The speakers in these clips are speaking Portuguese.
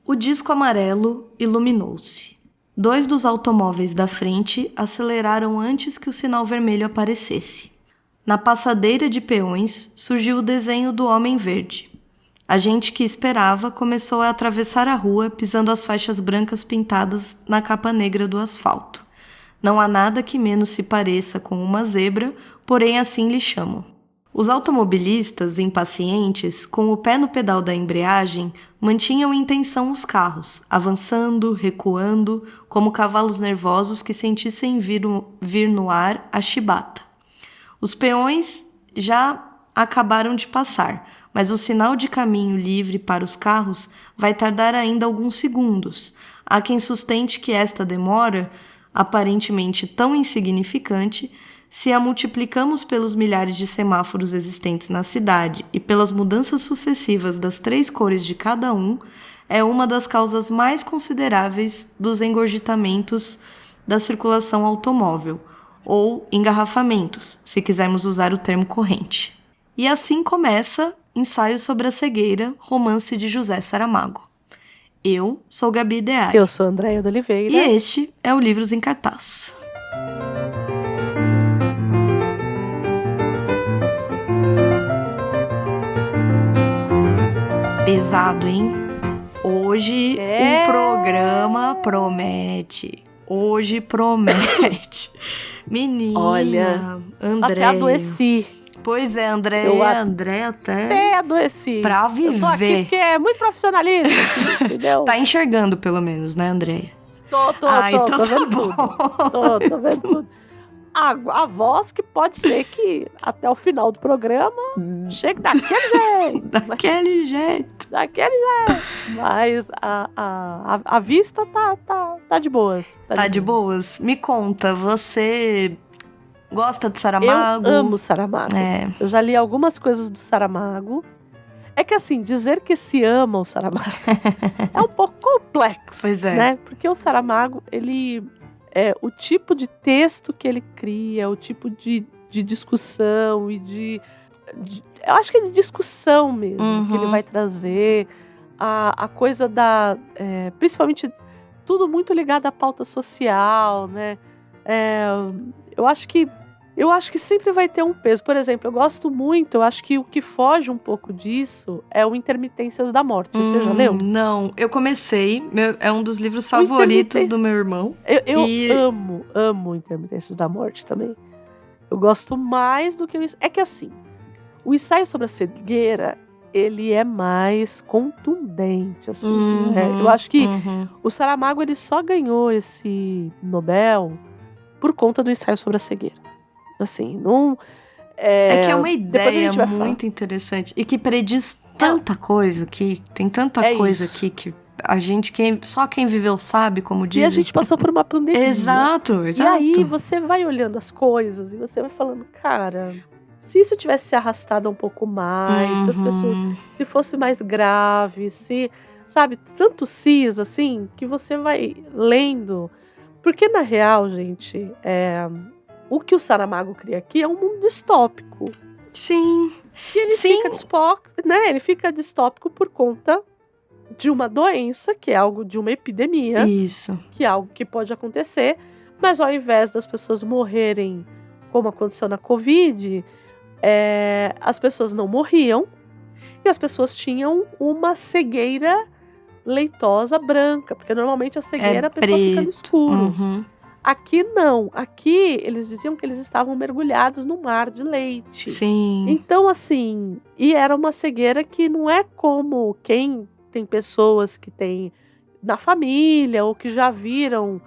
O disco amarelo iluminou-se. 2 dos automóveis da frente aceleraram antes que o sinal vermelho aparecesse. Na passadeira de peões surgiu o desenho do Homem Verde. A gente que esperava começou a atravessar a rua pisando as faixas brancas pintadas na capa negra do asfalto. Não há nada que menos se pareça com uma zebra, porém assim lhe chamam. Os automobilistas, impacientes, com o pé no pedal da embreagem, mantinham em tensão os carros, avançando, recuando, como cavalos nervosos que sentissem vir no ar a chibata. Os peões já acabaram de passar, mas o sinal de caminho livre para os carros vai tardar ainda alguns segundos. Há quem sustente que esta demora, aparentemente tão insignificante, se a multiplicamos pelos milhares de semáforos existentes na cidade e pelas mudanças sucessivas das 3 cores de cada um, é uma das causas mais consideráveis dos engorgitamentos da circulação automóvel, ou engarrafamentos, se quisermos usar o termo corrente. E assim começa Ensaio sobre a Cegueira, romance de José Saramago. Eu sou Gabi Deari. Eu sou Andréia de Oliveira. E este é o Livros em Cartaz. Pesado, hein? Hoje o programa promete. Hoje promete. Menina, olha, Andréia. até adoeci. Pois é, Andréia até adoeci. Pra viver. Eu tô aqui porque é muito profissionalismo, entendeu? Tá enxergando pelo menos, né, Andréia? Tô então tô vendo tudo. Tô vendo tudo. A voz que pode ser que até o final do programa chegue daquele jeito. Daquele jeito. Mas a vista tá de boas. Tá de boas? Me conta, você gosta de Saramago? Eu amo Saramago. É. Eu já li algumas coisas do Saramago. É que assim, dizer que se ama o Saramago é um pouco complexo. Pois é. Né? Porque o Saramago, ele... o tipo de texto que ele cria, o tipo de discussão e eu acho que é de discussão mesmo, que ele vai trazer, a coisa da... principalmente tudo muito ligado à pauta social, né? Eu acho que sempre vai ter um peso. Por exemplo, eu acho que o que foge um pouco disso é o Intermitências da Morte. Você já leu? Não, eu comecei, é um dos livros favoritos do meu irmão. Eu amo Intermitências da Morte também. Eu gosto mais do que isso. É que assim, o Ensaio sobre a Cegueira, ele é mais contundente, assim. Né? Eu acho que o Saramago, ele só ganhou esse Nobel por conta do Ensaio sobre a Cegueira. Assim, não... É que é uma ideia muito interessante e que prediz tanta coisa, que tem tanta coisa isso. aqui que a gente, só quem viveu sabe, como diz. E a gente passou por uma pandemia. Exato. E aí você vai olhando as coisas e você vai falando, cara, se isso tivesse se arrastado um pouco mais, se as pessoas, se fosse mais grave, se, sabe, tanto cis, assim, que você vai lendo. Porque na real, gente, o que o Saramago cria aqui é um mundo distópico. Sim. Que ele fica distópico, né? Ele fica distópico por conta de uma doença, que é algo de uma epidemia. Isso. Que é algo que pode acontecer. Mas ao invés das pessoas morrerem, como aconteceu na Covid, as pessoas não morriam. E as pessoas tinham uma cegueira leitosa branca. Porque normalmente a cegueira a pessoa fica no escuro. Aqui não. Aqui eles diziam que eles estavam mergulhados no mar de leite. Sim. Então, assim, e era uma cegueira que não é como quem tem pessoas que têm na família ou que já viram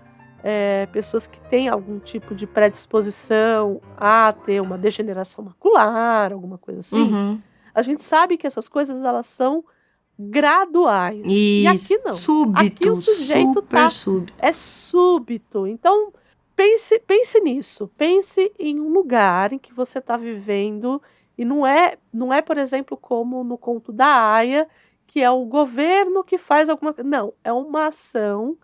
pessoas que têm algum tipo de predisposição a ter uma degeneração macular, alguma coisa assim. A gente sabe que essas coisas, elas são graduais. Isso. E aqui não. Súbito. Aqui o sujeito super súbito. É súbito. Então, pense nisso. Pense em um lugar em que você está vivendo e não é, por exemplo, como no conto da Aya, que é o governo que faz alguma coisa. Não, é uma ação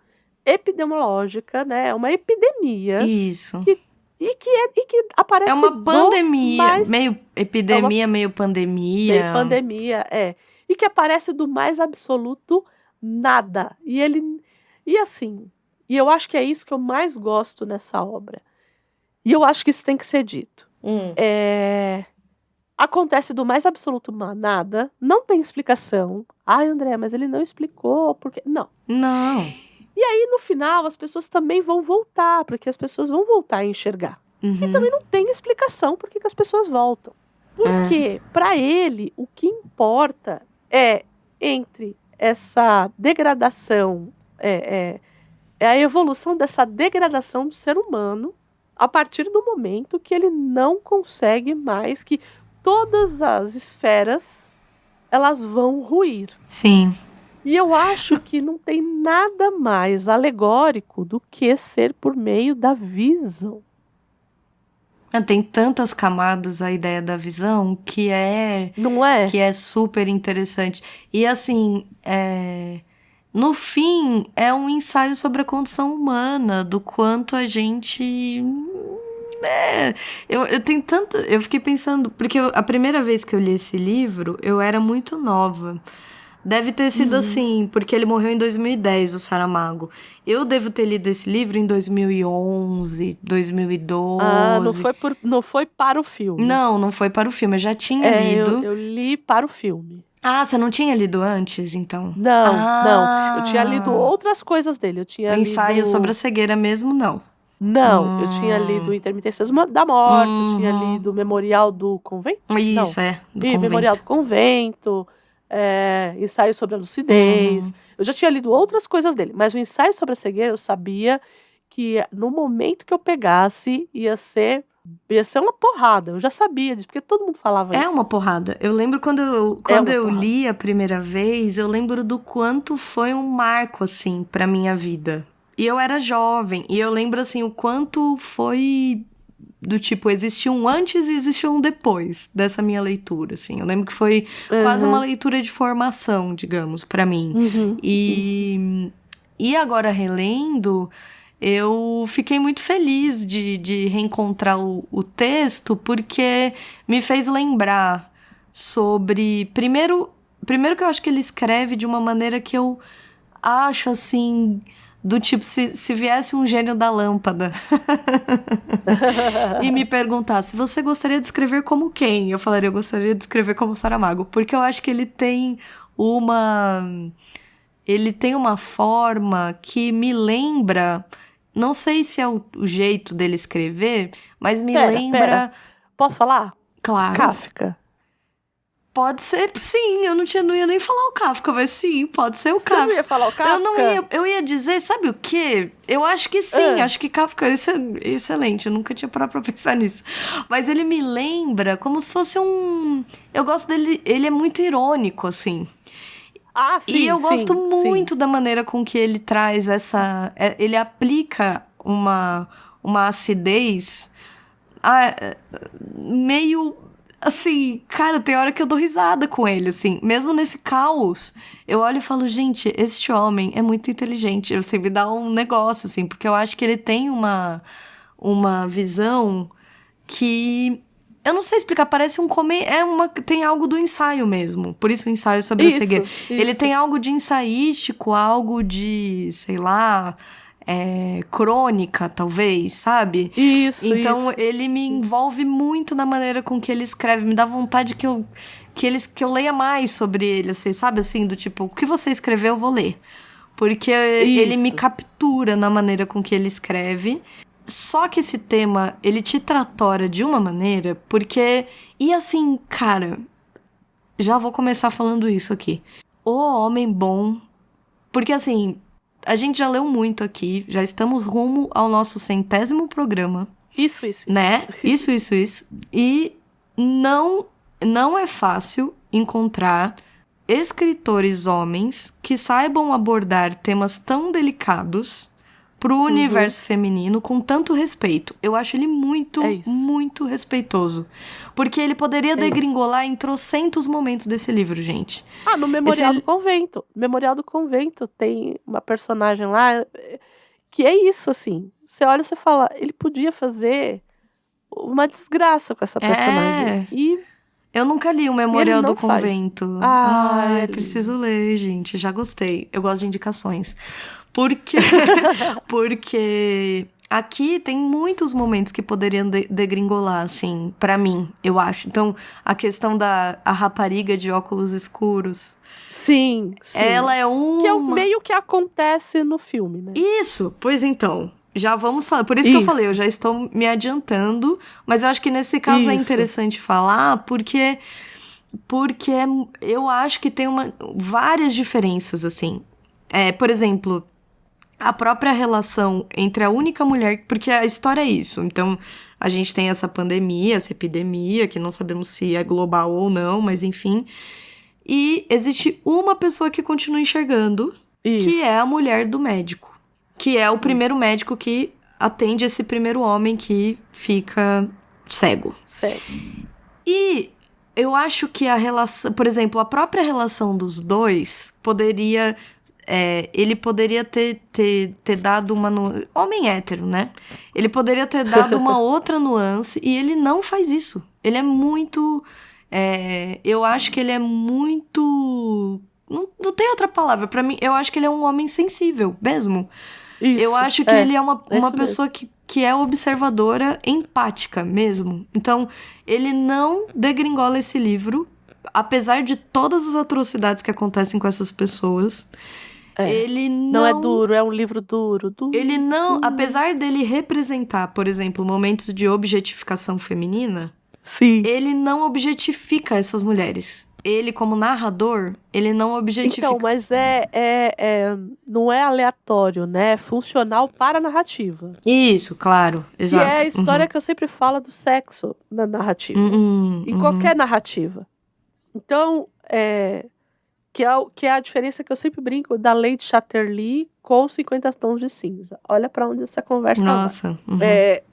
epidemiológica, né? É uma epidemia. Isso. E que aparece... É uma pandemia, meio epidemia, meio pandemia. Meio pandemia, E que aparece do mais absoluto nada. E assim, e eu acho que é isso que eu mais gosto nessa obra. E eu acho que isso tem que ser dito. Acontece do mais absoluto nada, não tem explicação. Ai, André, mas ele não explicou porque... Não. E aí, no final, as pessoas também vão voltar, porque as pessoas vão voltar a enxergar. E também não tem explicação por que as pessoas voltam. Porque, para ele, o que importa é entre essa degradação, é a evolução dessa degradação do ser humano a partir do momento que ele não consegue mais, que todas as esferas, elas vão ruir. Sim. E eu acho que não tem nada mais alegórico do que ser por meio da visão. Tem tantas camadas a ideia da visão que Não é? Que é super interessante. E assim, no fim, é um ensaio sobre a condição humana, do quanto a gente... Eu tenho tanto... Eu fiquei pensando... Porque a primeira vez que eu li esse livro, eu era muito nova. Deve ter sido assim, porque ele morreu em 2010, o Saramago. Eu devo ter lido esse livro em 2011, 2012. Ah, não foi para o filme. Não foi para o filme. Eu já tinha lido. Eu li para o filme. Ah, você não tinha lido antes, então? Não. Eu tinha lido outras coisas dele. Eu tinha o ensaio lido... sobre a cegueira mesmo, não. Não, eu tinha lido Intermitências da Morte, eu tinha lido Memorial do Convento? Isso, do Convento. Memorial do Convento, Ensaio sobre a Lucidez. Eu já tinha lido outras coisas dele, mas o Ensaio sobre a Cegueira eu sabia que no momento que eu pegasse ia ser uma porrada. Eu já sabia disso, porque todo mundo falava isso. É uma porrada. Eu lembro quando eu li a primeira vez, eu lembro do quanto foi um marco, assim, pra minha vida. E eu era jovem, e eu lembro, assim, o quanto foi do tipo, existiu um antes e existiu um depois dessa minha leitura, assim. Eu lembro que foi quase uma leitura de formação, digamos, pra mim. E agora, relendo, eu fiquei muito feliz de reencontrar o texto, porque me fez lembrar sobre... Primeiro que eu acho que ele escreve de uma maneira que eu acho, assim... Do tipo, se viesse um gênio da lâmpada e me perguntasse, você gostaria de escrever como quem? Eu falaria, eu gostaria de escrever como Saramago. Porque eu acho que ele tem uma forma que me lembra... Não sei se é o jeito dele escrever, mas me lembra... Pera. Posso falar? Claro. Kafka. Pode ser, sim, eu não ia nem falar o Kafka, mas sim, pode ser o Kafka. Você não ia falar o Kafka? Eu ia dizer, sabe o quê? Eu acho que sim, acho que Kafka é excelente, eu nunca tinha parado pra pensar nisso. Mas ele me lembra como se fosse eu gosto dele, ele é muito irônico, assim. Ah, sim, e eu gosto muito da maneira com que ele traz ele aplica uma acidez meio... Assim, cara, tem hora que eu dou risada com ele, assim. Mesmo nesse caos, eu olho e falo, gente, este homem é muito inteligente. Assim, me dá um negócio, assim. Porque eu acho que ele tem uma visão que... Eu não sei explicar, parece tem algo do ensaio mesmo. Por isso o ensaio sobre a cegueira. Ele tem algo de ensaístico, algo de, sei lá... crônica, talvez, sabe? Então, ele me envolve muito na maneira com que ele escreve. Me dá vontade que eu leia mais sobre ele, assim, sabe? Assim, do tipo, o que você escreveu, eu vou ler. Porque ele me captura na maneira com que ele escreve. Só que esse tema, ele te tratora de uma maneira, porque... E assim, cara, já vou começar falando isso aqui. O homem bom... Porque assim... A gente já leu muito aqui, já estamos rumo ao nosso 100º programa. Isso. Né? Isso. E não é fácil encontrar escritores homens que saibam abordar temas tão delicados pro universo feminino com tanto respeito. Eu acho ele muito, muito respeitoso. Porque ele poderia degringolar em trocentos momentos desse livro, gente. No Memorial do Convento. Memorial do Convento tem uma personagem lá que é isso, assim. Você olha e você fala, ele podia fazer uma desgraça com essa personagem. E Eu nunca li o Memorial Ele do não faz. Convento. Ah, é preciso ler, gente. Já gostei. Eu gosto de indicações. Porque, porque aqui tem muitos momentos que poderiam degringolar, assim, pra mim, eu acho. Então, a questão da rapariga de óculos escuros. Sim. Ela é Que é o uma... meio que acontece no filme, né? Isso, pois então. Já vamos falar. Por isso que eu falei, eu já estou me adiantando, mas eu acho que nesse caso é interessante falar, porque eu acho que tem várias diferenças, assim. Por exemplo, a própria relação entre a única mulher... Porque a história é isso. Então, a gente tem essa pandemia, essa epidemia, que não sabemos se é global ou não, mas enfim. E existe uma pessoa que continua enxergando, que é a mulher do médico. Que é o primeiro médico que atende esse primeiro homem que fica cego. E eu acho que a relação... Por exemplo, a própria relação dos dois poderia... ele poderia ter dado uma... Homem hétero, né? Ele poderia ter dado uma outra nuance e ele não faz isso. Ele é muito... eu acho que ele é muito... Não tem outra palavra. Pra mim, eu acho que ele é um homem sensível mesmo. Isso, eu acho que ele é uma pessoa que é observadora, empática mesmo. Então, ele não degringola esse livro, apesar de todas as atrocidades que acontecem com essas pessoas. Ele não é duro, é um livro duro. Ele não, apesar dele representar, por exemplo, momentos de objetificação feminina, sim, ele não objetifica essas mulheres. Ele, como narrador, ele não objetifica. Então, mas não é aleatório, né? É funcional para a narrativa. Isso, claro, exato. Que é a história que eu sempre falo do sexo na narrativa. Em qualquer narrativa. Então, que é a diferença que eu sempre brinco da lei de Chatterley com 50 Tons de Cinza. Olha para onde essa conversa vai.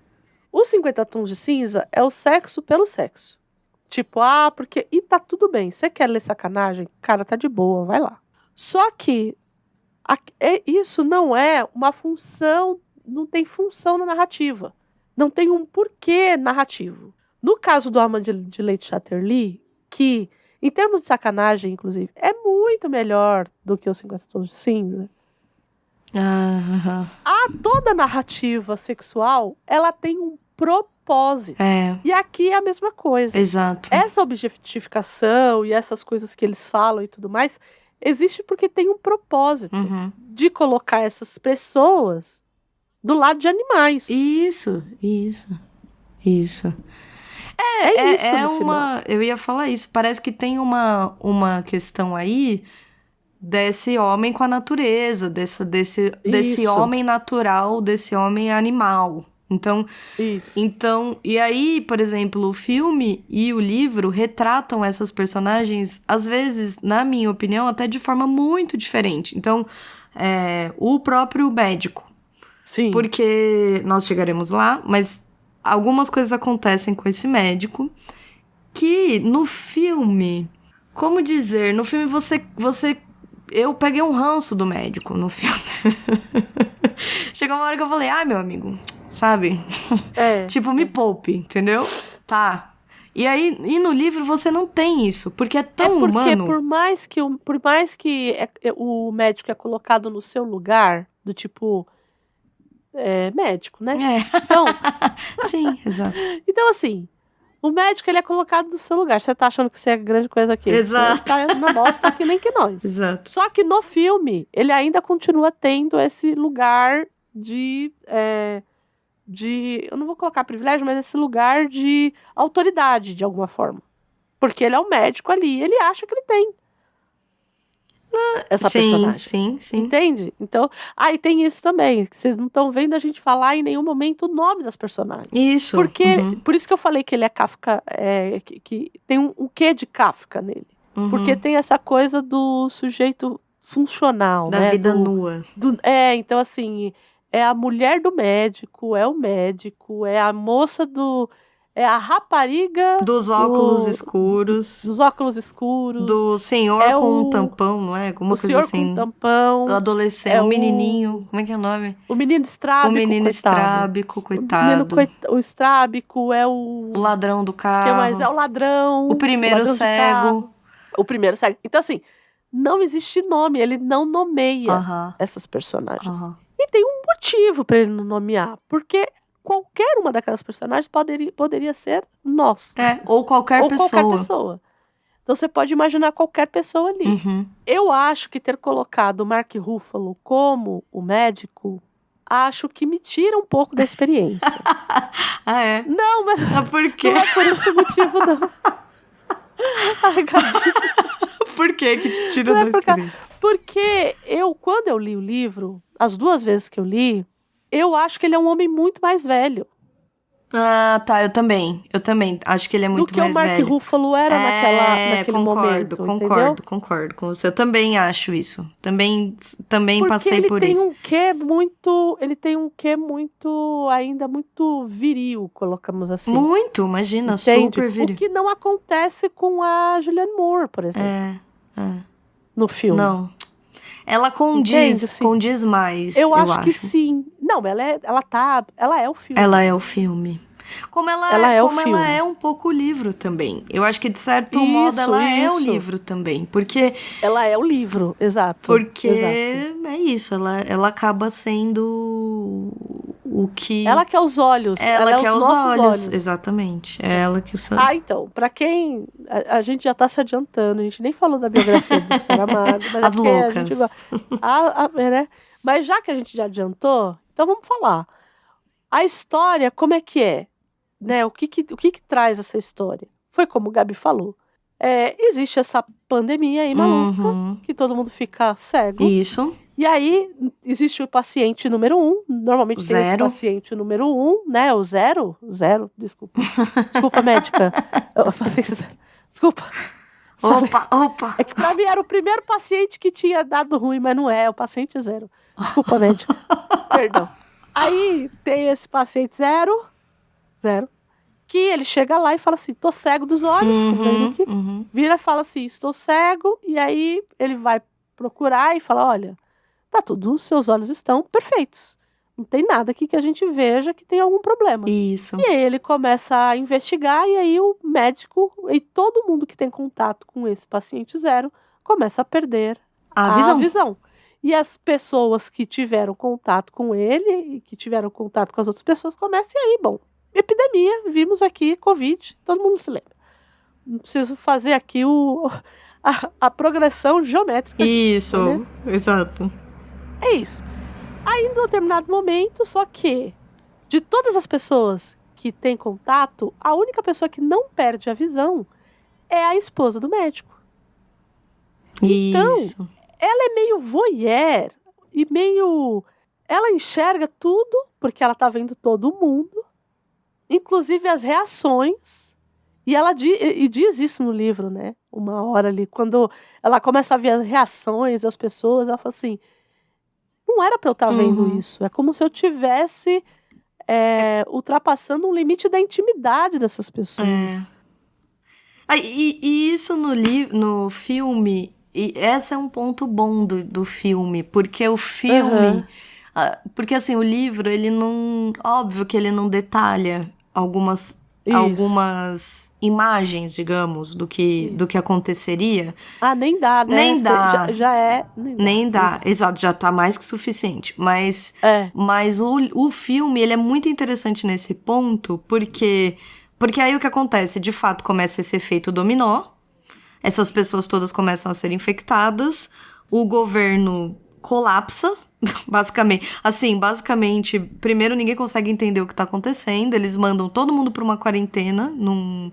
Os 50 Tons de Cinza é o sexo pelo sexo. Tipo, porque... E tá tudo bem. Você quer ler sacanagem? Cara, tá de boa, vai lá. Só que isso não é uma função... Não tem função na narrativa. Não tem um porquê narrativo. No caso do Alma de Leite Chatterley, que, em termos de sacanagem, inclusive, é muito melhor do que os 50 Tons de Cinza. Toda narrativa sexual, ela tem um propósito. E aqui é a mesma coisa. Exato. Essa objetificação e essas coisas que eles falam e tudo mais, existe porque tem um propósito de colocar essas pessoas do lado de animais. Isso. Isso eu ia falar isso. Parece que tem uma questão aí desse homem com a natureza, desse homem natural, desse homem animal. Então, e aí, por exemplo, o filme e o livro retratam essas personagens, às vezes, na minha opinião, até de forma muito diferente. Então, o próprio médico. Sim. Porque nós chegaremos lá, mas algumas coisas acontecem com esse médico que no filme... Como dizer? No filme eu peguei um ranço do médico no filme. Chegou uma hora que eu falei, meu amigo... Sabe? Tipo, me poupe, entendeu? Tá. E aí, no livro você não tem isso, porque é tão humano. Por mais que o médico é colocado no seu lugar, do tipo, médico, né? Então, sim, exato. Então, assim, o médico ele é colocado no seu lugar. Você tá achando que você é grande coisa aqui. Exato. Você tá na bosta que nem que nós. Exato. Só que no filme, ele ainda continua tendo esse lugar de eu não vou colocar privilégio, mas esse lugar de autoridade, de alguma forma. Porque ele é um médico ali, ele acha que ele tem essa personagem. Sim. Entende? Então, e tem isso também, que vocês não estão vendo a gente falar em nenhum momento o nome das personagens. Isso. Porque, por isso que eu falei que ele é Kafka, que tem um quê de Kafka nele. Porque tem essa coisa do sujeito funcional, da vida nua. Então assim... É a mulher do médico, é o médico, é a moça É a rapariga... Dos óculos escuros. Dos óculos escuros. Do senhor com um tampão, não é? Alguma coisa assim. O senhor com tampão. Do adolescente, o menininho. Como é que é o nome? O menino estrábico, O menino estrábico, coitado. O estrábico é o... O ladrão do carro. O que mais? É o ladrão. O primeiro cego. O primeiro cego. Então, assim, não existe nome. Ele não nomeia essas personagens. E tem um motivo pra ele não nomear. Porque... qualquer uma daquelas personagens poderia ser nós. Ou qualquer pessoa. Então você pode imaginar qualquer pessoa ali. Eu acho que ter colocado o Mark Ruffalo como o médico, acho que me tira um pouco da experiência. Ah, é? Não, mas por quê? Não é por esse motivo, não. Ai, Gabi. Por que te tira da experiência? Porque quando eu li o livro, as 2 vezes que eu li, eu acho que ele é um homem muito mais velho. Ah, tá, eu também acho que ele é muito mais velho. Do que o Mark Ruffalo era naquele momento. Concordo com você. Eu também acho isso. Também passei por isso. Ele tem um quê muito, ainda muito viril, colocamos assim. Muito, imagina, entende? Super viril. O que não acontece com a Julianne Moore, por exemplo. No filme. Não. Ela condiz mais, eu acho. Que sim. Não, ela é o filme. Ela é o filme. Como ela é um pouco o livro também. Eu acho que, de certo modo, ela é o livro também. Porque... ela é o livro, exato. Porque é isso, ela acaba sendo o que... Ela que é os olhos. Ela que é os olhos, exatamente. É ela que... então, pra quem... A gente já tá se adiantando, a gente nem falou da biografia do Saramago. Mas as loucas. Né? Mas já que a gente já adiantou, então vamos falar. A história, como é que é? Né? O que traz essa história? Foi como o Gabi falou. Existe essa pandemia aí maluca, que todo mundo fica cego. Isso. E aí, existe o paciente número 1. Normalmente tem esse paciente número 1, né? O zero, desculpa. Desculpa, médica. Desculpa. Opa. É que pra mim era o primeiro paciente que tinha dado ruim, mas não é o paciente 0. Desculpa, médica. Perdão. Aí tem esse paciente 0, que ele chega lá e fala assim, tô cego dos olhos, vira e fala assim, estou cego, e aí ele vai procurar e fala, olha, tá tudo, os seus olhos estão perfeitos, não tem nada aqui que a gente veja que tem algum problema. Isso. E aí ele começa a investigar, e aí o médico e todo mundo que tem contato com esse paciente 0 começa a perder a visão. E as pessoas que tiveram contato com ele e que tiveram contato com as outras pessoas começam, e aí, bom, epidemia, vimos aqui, Covid, todo mundo se lembra. Não preciso fazer aqui a progressão geométrica. Isso, né? Exato. É isso. Aí, em um determinado momento, só que de todas as pessoas que têm contato, a única pessoa que não perde a visão é a esposa do médico. Então, ela é meio voyeur e meio... Ela enxerga tudo, porque ela tá vendo todo mundo, inclusive as reações. E ela diz isso no livro, né? Uma hora ali, quando ela começa a ver as reações das pessoas, ela fala assim, não era pra eu estar vendo isso. É como se eu tivesse ultrapassando um limite da intimidade dessas pessoas. E isso no filme, e esse é um ponto bom do filme, porque o filme... Porque, assim, o livro, ele não... Óbvio que ele não detalha algumas imagens, digamos, do que aconteceria. Nem dá, né? Nem dá. Nem dá. Exato, já tá mais que suficiente. Mas o filme, ele é muito interessante nesse ponto, porque aí o que acontece? De fato, começa esse efeito dominó. Essas pessoas todas começam a ser infectadas. O governo colapsa. Basicamente, primeiro ninguém consegue entender o que tá acontecendo, eles mandam todo mundo pra uma quarentena num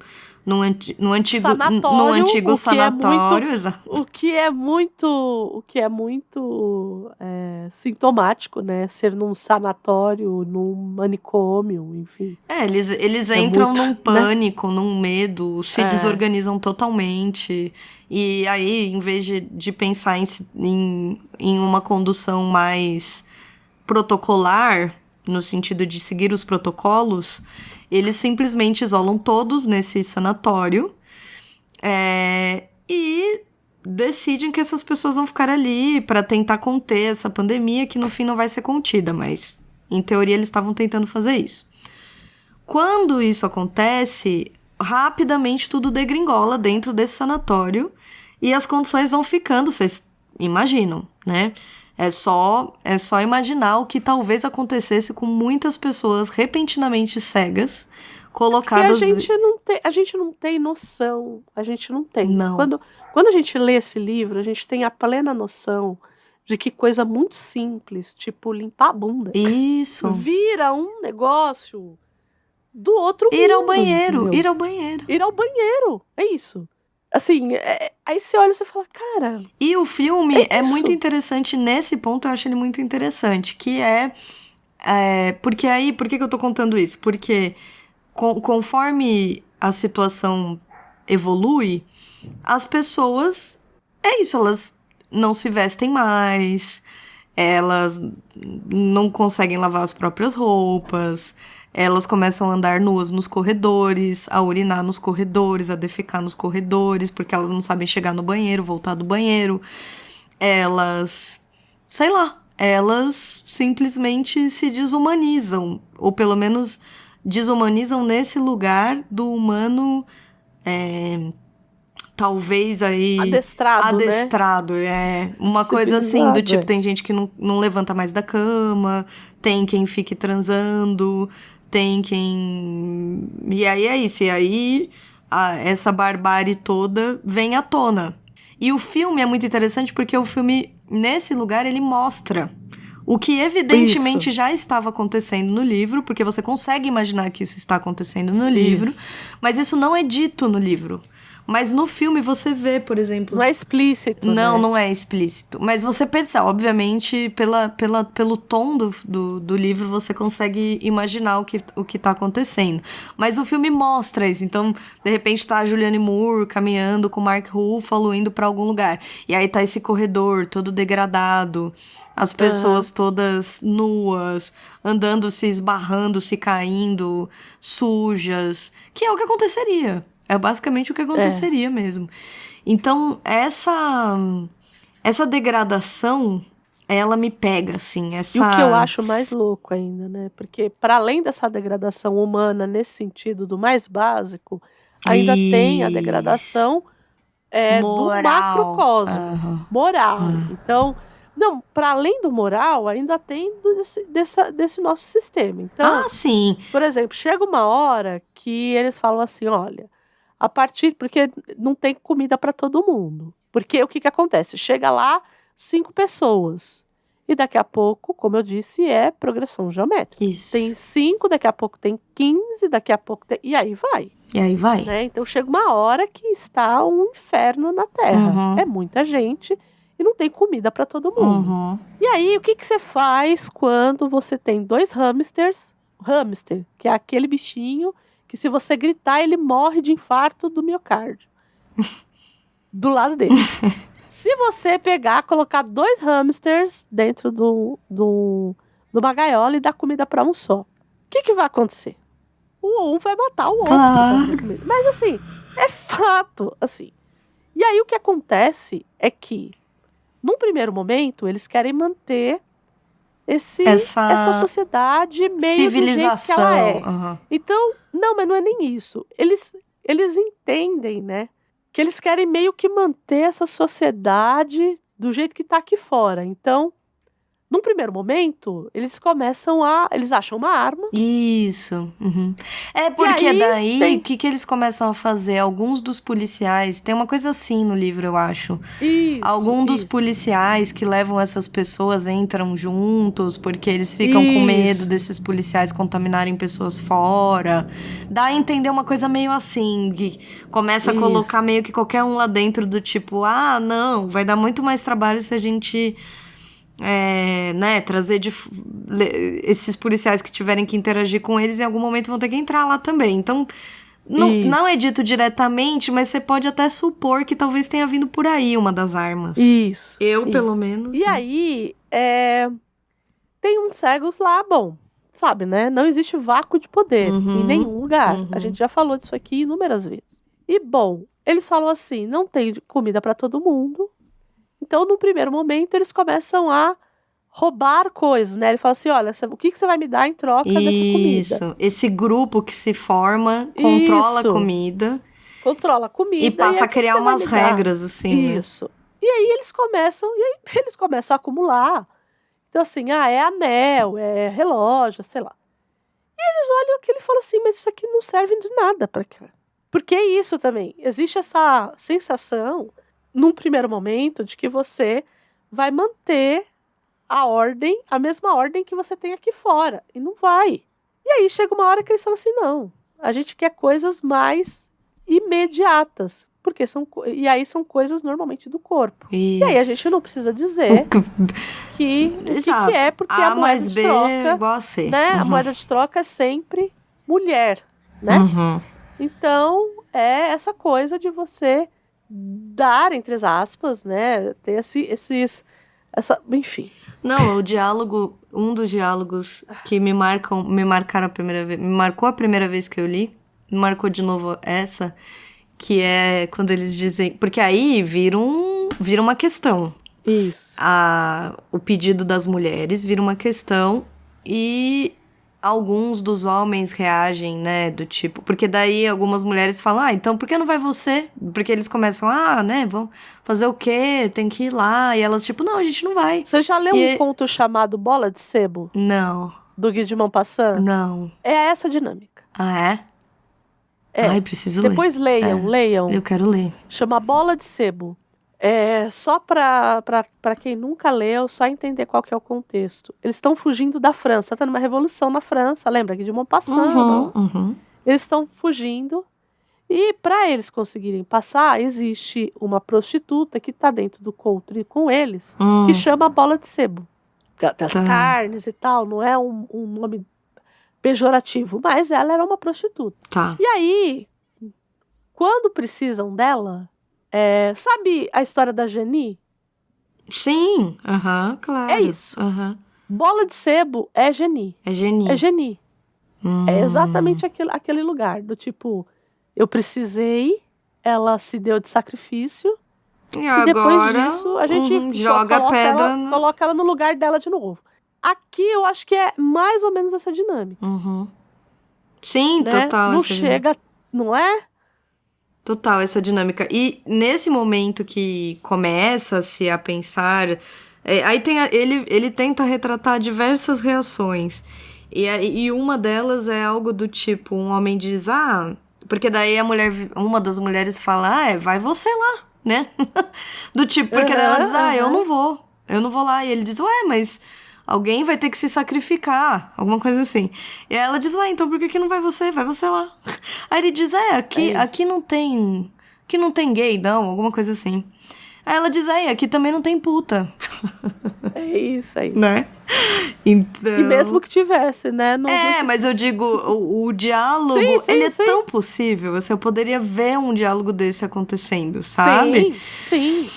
antigo sanatório, exato. O que é muito sintomático, né? Ser num sanatório, num manicômio, enfim. Eles entram num pânico, num medo, se desorganizam totalmente. E aí, em vez de pensar em uma condução mais protocolar, no sentido de seguir os protocolos, eles simplesmente isolam todos nesse sanatório e decidem que essas pessoas vão ficar ali para tentar conter essa pandemia, que no fim não vai ser contida, mas em teoria eles estavam tentando fazer isso. Quando isso acontece, rapidamente tudo degringola dentro desse sanatório e as condições vão ficando, vocês imaginam, né? É só imaginar o que talvez acontecesse com muitas pessoas repentinamente cegas, colocadas... A gente não tem noção, a gente não tem. Não. Quando a gente lê esse livro, a gente tem a plena noção de que coisa muito simples, tipo limpar a bunda, Isso. vira um negócio do outro mundo. Ir ao banheiro, entendeu? Ir ao banheiro, é isso. Assim, aí você olha e você fala, cara... E o filme é isso. muito interessante nesse ponto, eu acho ele muito interessante, que porque aí, por que eu tô contando isso? Porque conforme a situação evolui, as pessoas, elas não se vestem mais, elas não conseguem lavar as próprias roupas, elas começam a andar nuas nos corredores, a urinar nos corredores, a defecar nos corredores, porque elas não sabem chegar no banheiro, voltar do banheiro. Elas, sei lá, elas simplesmente se desumanizam, ou pelo menos desumanizam nesse lugar do humano, talvez aí... Adestrado, né? Uma coisa assim, do tipo, tem gente que não levanta mais da cama, tem quem fique transando, tem quem... E aí é isso, e aí essa barbárie toda vem à tona. E o filme é muito interessante porque o filme, nesse lugar, ele mostra o que evidentemente já estava acontecendo no livro, porque você consegue imaginar que isso está acontecendo no livro, mas isso não é dito no livro. Mas no filme você vê, por exemplo... Não é explícito, Não, né? não é explícito. Mas você percebe, obviamente, pelo tom do livro, você consegue imaginar o que tá acontecendo. Mas o filme mostra isso. Então, de repente, tá a Julianne Moore caminhando com o Mark Ruffalo indo pra algum lugar. E aí tá esse corredor todo degradado. As pessoas todas nuas, andando, se esbarrando, se caindo, sujas. Que é o que aconteceria. É basicamente o que aconteceria mesmo. Então, essa degradação, ela me pega, assim. E o que eu acho mais louco ainda, né? Porque, para além dessa degradação humana, nesse sentido do mais básico, ainda tem a degradação do macrocosmo. Moral. Então, não, para além do moral, ainda tem desse nosso sistema. Então, sim. Por exemplo, chega uma hora que eles falam assim, olha... Porque não tem comida para todo mundo. Porque o que acontece? Chega lá 5 pessoas. E daqui a pouco, como eu disse, é progressão geométrica. Isso. Tem 5, daqui a pouco tem 15, daqui a pouco tem... E aí vai. Né? Então chega uma hora que está um inferno na Terra. Uhum. É muita gente e não tem comida para todo mundo. Uhum. E aí, o que você faz quando você tem 2 hamsters? Hamster, que é aquele bichinho... que se você gritar, ele morre de infarto do miocárdio. Do lado dele. Se você colocar 2 hamsters dentro de uma gaiola e dar comida para um só, o que vai acontecer? Um vai matar o outro. Claro. Mas assim, é fato. Assim. E aí o que acontece é que, num primeiro momento, eles querem manter essa sociedade meio civilização. Do jeito que ela é. Uhum. Então, não, mas não é nem isso. Eles entendem, né? Que eles querem meio que manter essa sociedade do jeito que tá aqui fora. Então, num primeiro momento, eles acham uma arma. Isso. Uhum. Porque aí, daí, o que eles começam a fazer? Alguns dos policiais, tem uma coisa assim no livro, eu acho. Alguns dos policiais que levam essas pessoas entram juntos, porque eles ficam com medo desses policiais contaminarem pessoas fora. Dá a entender uma coisa meio assim, que começa a colocar meio que qualquer um lá dentro do tipo, não, vai dar muito mais trabalho se a gente... trazer esses policiais que tiverem que interagir com eles, em algum momento vão ter que entrar lá também. Então, não é dito diretamente, mas você pode até supor que talvez tenha vindo por aí uma das armas. Isso. Pelo menos. E aí, tem uns cegos lá, bom, sabe, né? Não existe vácuo de poder em nenhum lugar. A gente já falou disso aqui inúmeras vezes. E, bom, eles falam assim, não tem comida para todo mundo. Então, no primeiro momento, eles começam a roubar coisas, né? Ele fala assim, olha, o que você vai me dar em troca dessa comida? Isso, esse grupo que se forma, controla a comida. Controla a comida. E passa a criar umas regras, assim, Isso. Né? E aí eles começam a acumular. Então, assim, é anel, é relógio, sei lá. E eles olham aquilo e falam assim, mas isso aqui não serve de nada para cá. Porque é isso também. Existe essa sensação, num primeiro momento, de que você vai manter a mesma ordem que você tem aqui fora. E não vai. E aí chega uma hora que eles falam assim, não, a gente quer coisas mais imediatas. Porque e aí são coisas normalmente do corpo. Isso. E aí a gente não precisa dizer o que é, porque a moeda de troca é igual a C. Né? A moeda de troca é sempre mulher, né? Então, é essa coisa de você dar, entre as aspas, né? Ter enfim. Não, um dos diálogos que me marcaram a primeira vez, me marcou a primeira vez que eu li, me marcou de novo essa, que é quando eles dizem... Porque aí vira uma questão. Isso. O pedido das mulheres vira uma questão e alguns dos homens reagem, né, do tipo... Porque daí algumas mulheres falam, então por que não vai você? Porque eles começam, né, vamos fazer o quê? Tem que ir lá. E elas tipo, não, a gente não vai. Você já leu um conto chamado Bola de Sebo? Não. Do Guy de Maupassant? Não. É essa dinâmica. É? Ai, preciso ler. Depois leiam. Eu quero ler. Chama Bola de Sebo. Só pra quem nunca leu, só entender qual que é o contexto. Eles estão fugindo da França. Tá tendo uma revolução na França. Lembra aqui de Maupassant, não? Eles estão fugindo. E para eles conseguirem passar, existe uma prostituta que tá dentro do country com eles, que chama Bola de Sebo. Das carnes e tal. Não é um nome pejorativo, mas ela era uma prostituta. Tá. E aí, quando precisam dela, sabe a história da Geni? Sim, claro. É isso. Bola de Sebo é Geni. É Geni. É Geni. É exatamente aquele lugar, do tipo, eu precisei, ela se deu de sacrifício, e depois disso a gente joga a pedra. Coloca ela no lugar dela de novo. Aqui eu acho que é mais ou menos essa dinâmica. Sim, né? total. Não chega, não é? Total, essa dinâmica. E nesse momento que começa-se a pensar... aí tem ele tenta retratar diversas reações. E uma delas é algo do tipo, um homem diz, porque daí uma das mulheres fala, vai você lá, né? Do tipo, porque daí ela diz, eu não vou lá. E ele diz, mas alguém vai ter que se sacrificar, alguma coisa assim. E aí ela diz, então por que não vai você? Vai você lá. Aí ele diz, aqui não tem gay, não, alguma coisa assim. Aí ela diz, aqui também não tem puta. É isso aí. Né? Então... E mesmo que tivesse, né? Mas eu digo, o diálogo, ele é tão possível. Assim, eu poderia ver um diálogo desse acontecendo, sabe? Sim.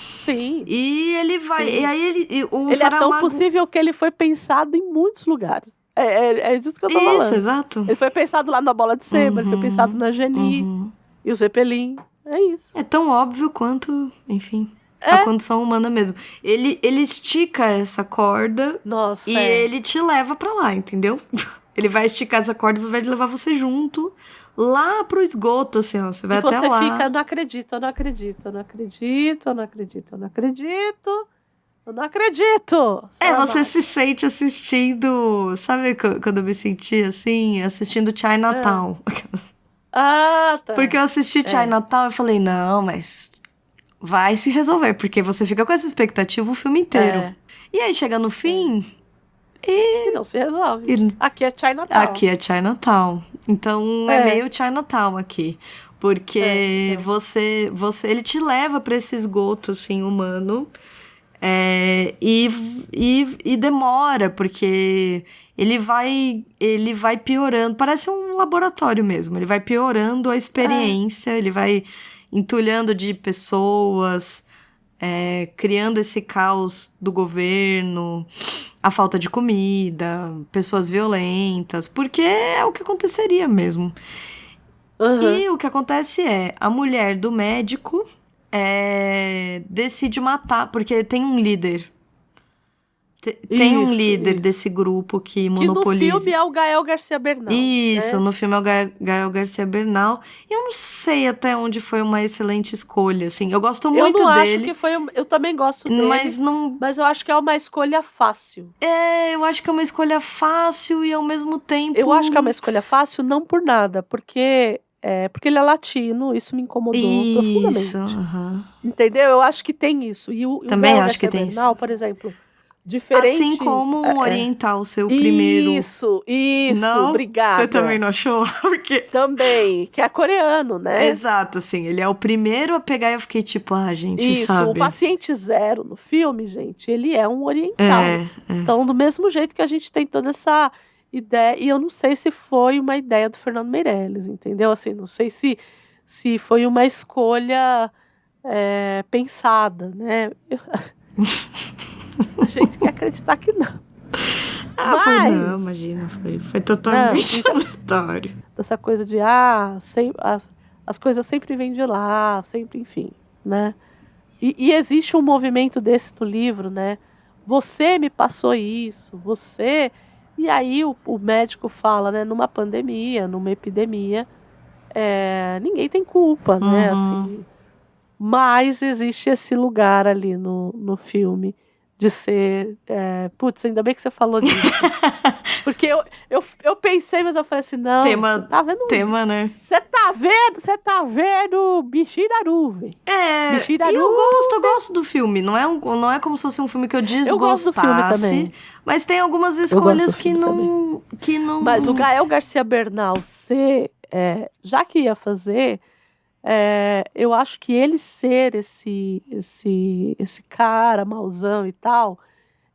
E ele vai... Sim. E aí ele é tão possível que ele foi pensado em muitos lugares. É disso que eu tô falando. Isso, exato. Ele foi pensado lá na Bola de Sebo, ele foi pensado na Geni e o Zeppelin. É isso. É tão óbvio quanto, enfim... A condição humana mesmo. Ele estica essa corda. Nossa, e ele te leva pra lá, entendeu? Ele vai esticar essa corda e vai levar você junto lá pro esgoto, assim, ó. Você vai até lá. Você fica, eu não acredito. Você se sente assistindo... Sabe quando eu me senti assim? Assistindo Chinatown. Tá. Porque eu assisti Chinatown e falei, não, mas... vai se resolver, porque você fica com essa expectativa o filme inteiro. E aí chega no fim e não se resolve. Aqui é Chinatown. Aqui é Chinatown. Então é meio Chinatown aqui. Porque ele te leva pra esse esgoto assim, humano. E demora, porque ele vai piorando. Parece um laboratório mesmo. Ele vai piorando a experiência, ele vai entulhando de pessoas, criando esse caos do governo. a falta de comida, pessoas violentas, porque é o que aconteceria mesmo. E o que acontece é, a mulher do médico decide matar, porque tem um líder. Tem um líder desse grupo que monopoliza. Que no filme é o Gael Garcia Bernal. Isso, né? no filme é o Gael Garcia Bernal. E eu não sei até onde foi uma excelente escolha, assim. Eu gosto muito eu não dele. Acho que foi. Eu também gosto dele. Mas eu acho que é uma escolha fácil. Eu acho que é uma escolha fácil e ao mesmo tempo. Eu acho que é uma escolha fácil, não por nada, porque ele é latino, isso me incomodou profundamente. Isso, entendeu? Eu acho que tem isso. E o também Gael acho Garcia que tem Bernal, isso. por exemplo, diferente... Assim como um oriental ser o primeiro... Isso, não? Obrigada. Você também não achou? Porque... Também, que é coreano, né? Exato, assim, ele é o primeiro a pegar e eu fiquei tipo, gente, isso, sabe? O paciente zero no filme, gente, ele é um oriental. Então, do mesmo jeito que a gente tem toda essa ideia, e eu não sei se foi uma ideia do Fernando Meirelles, entendeu? Assim, não sei se foi uma escolha pensada, né? A gente quer acreditar que não. Mas, não, imagina, foi totalmente aleatório. Essa coisa de, as coisas sempre vêm de lá, sempre, enfim, né? E existe um movimento desse no livro, né? Você me passou isso, você... E aí o médico fala, né? Numa pandemia, numa epidemia, ninguém tem culpa, né? Assim, mas existe esse lugar ali no filme de ser... putz, ainda bem que você falou disso. Porque eu pensei, mas eu falei assim, não, tema, você tá vendo... Tema, né? Você tá vendo Bichiraru, velho. E eu gosto do filme. Não é como se fosse um filme que eu desgostasse. Eu gosto do filme também. Mas tem algumas escolhas que não... Mas o Gael Garcia Bernal já que ia fazer... eu acho que ele ser esse cara mauzão e tal,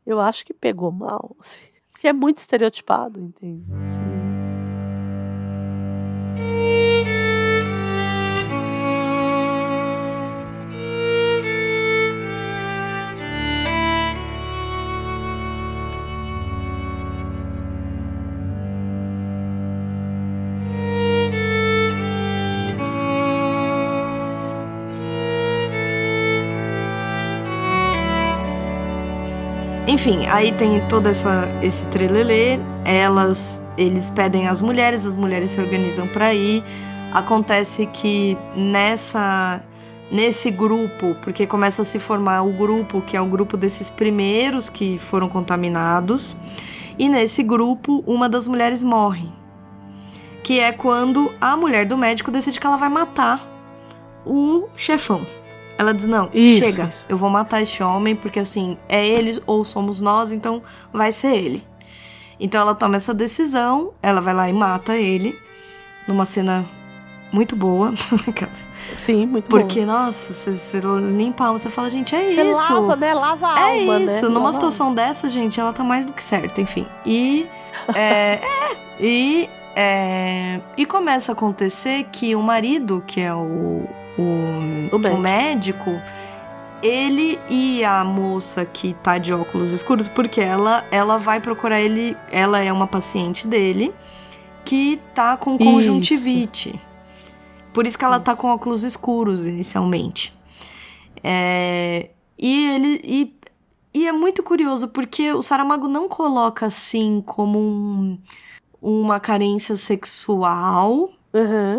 eu acho que pegou mal, assim, porque é muito estereotipado, entende? Assim. Enfim, aí tem todo esse trelelê, eles pedem as mulheres se organizam para ir. Acontece que nesse grupo, porque começa a se formar o grupo, que é o grupo desses primeiros que foram contaminados, e nesse grupo uma das mulheres morre, que é quando a mulher do médico decide que ela vai matar o chefão. Ela diz, não, chega, eu vou matar esse homem, porque assim, é ele ou somos nós, então vai ser ele. Então ela toma essa decisão, ela vai lá e mata ele, numa cena muito boa. Sim, muito boa. Porque, nossa, você limpa a alma, você fala, gente, isso. Você lava, né? Lava a alma, né? É isso, né? Numa situação dessa, gente, ela tá mais do que certa, enfim. E começa a acontecer que o marido, que é o médico, ele e a moça que tá de óculos escuros, porque ela vai procurar ele, ela é uma paciente dele que tá com conjuntivite. Por isso que ela tá com óculos escuros inicialmente. E é muito curioso, porque o Saramago não coloca assim como uma carência sexual.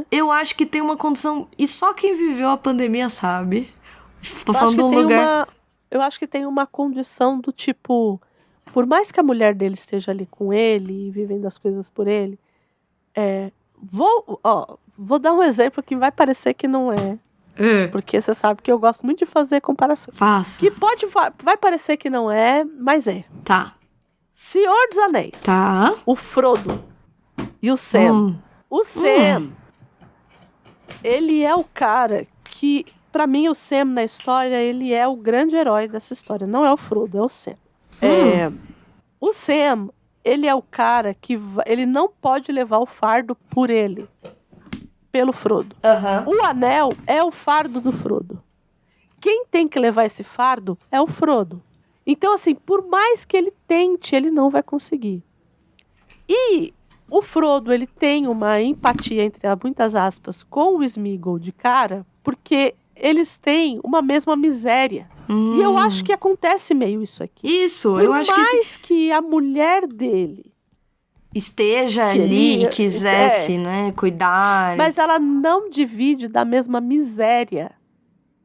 Eu acho que tem uma condição... E só quem viveu a pandemia sabe. Tô falando de um lugar... Eu acho que tem uma condição do tipo... Por mais que a mulher dele esteja ali com ele e vivendo as coisas por ele... Vou dar um exemplo que vai parecer que não é. Porque você sabe que eu gosto muito de fazer comparações. Faça. Que vai parecer que não é, mas é. Tá. Senhor dos Anéis. Tá. O Frodo e o Sam. O Sam, ele é o cara que, pra mim, o Sam na história, ele é o grande herói dessa história. Não é o Frodo, é o Sam. O Sam, ele é o cara que ele não pode levar o fardo por ele, pelo Frodo. O anel é o fardo do Frodo. Quem tem que levar esse fardo é o Frodo. Então, assim, por mais que ele tente, ele não vai conseguir. E o Frodo, ele tem uma empatia, entre muitas aspas, com o Sméagol de cara, porque eles têm uma mesma miséria. E eu acho que acontece meio isso aqui. Isso, eu acho que... Por mais que a mulher dele esteja ali e quisesse, né, cuidar. Mas ela não divide da mesma miséria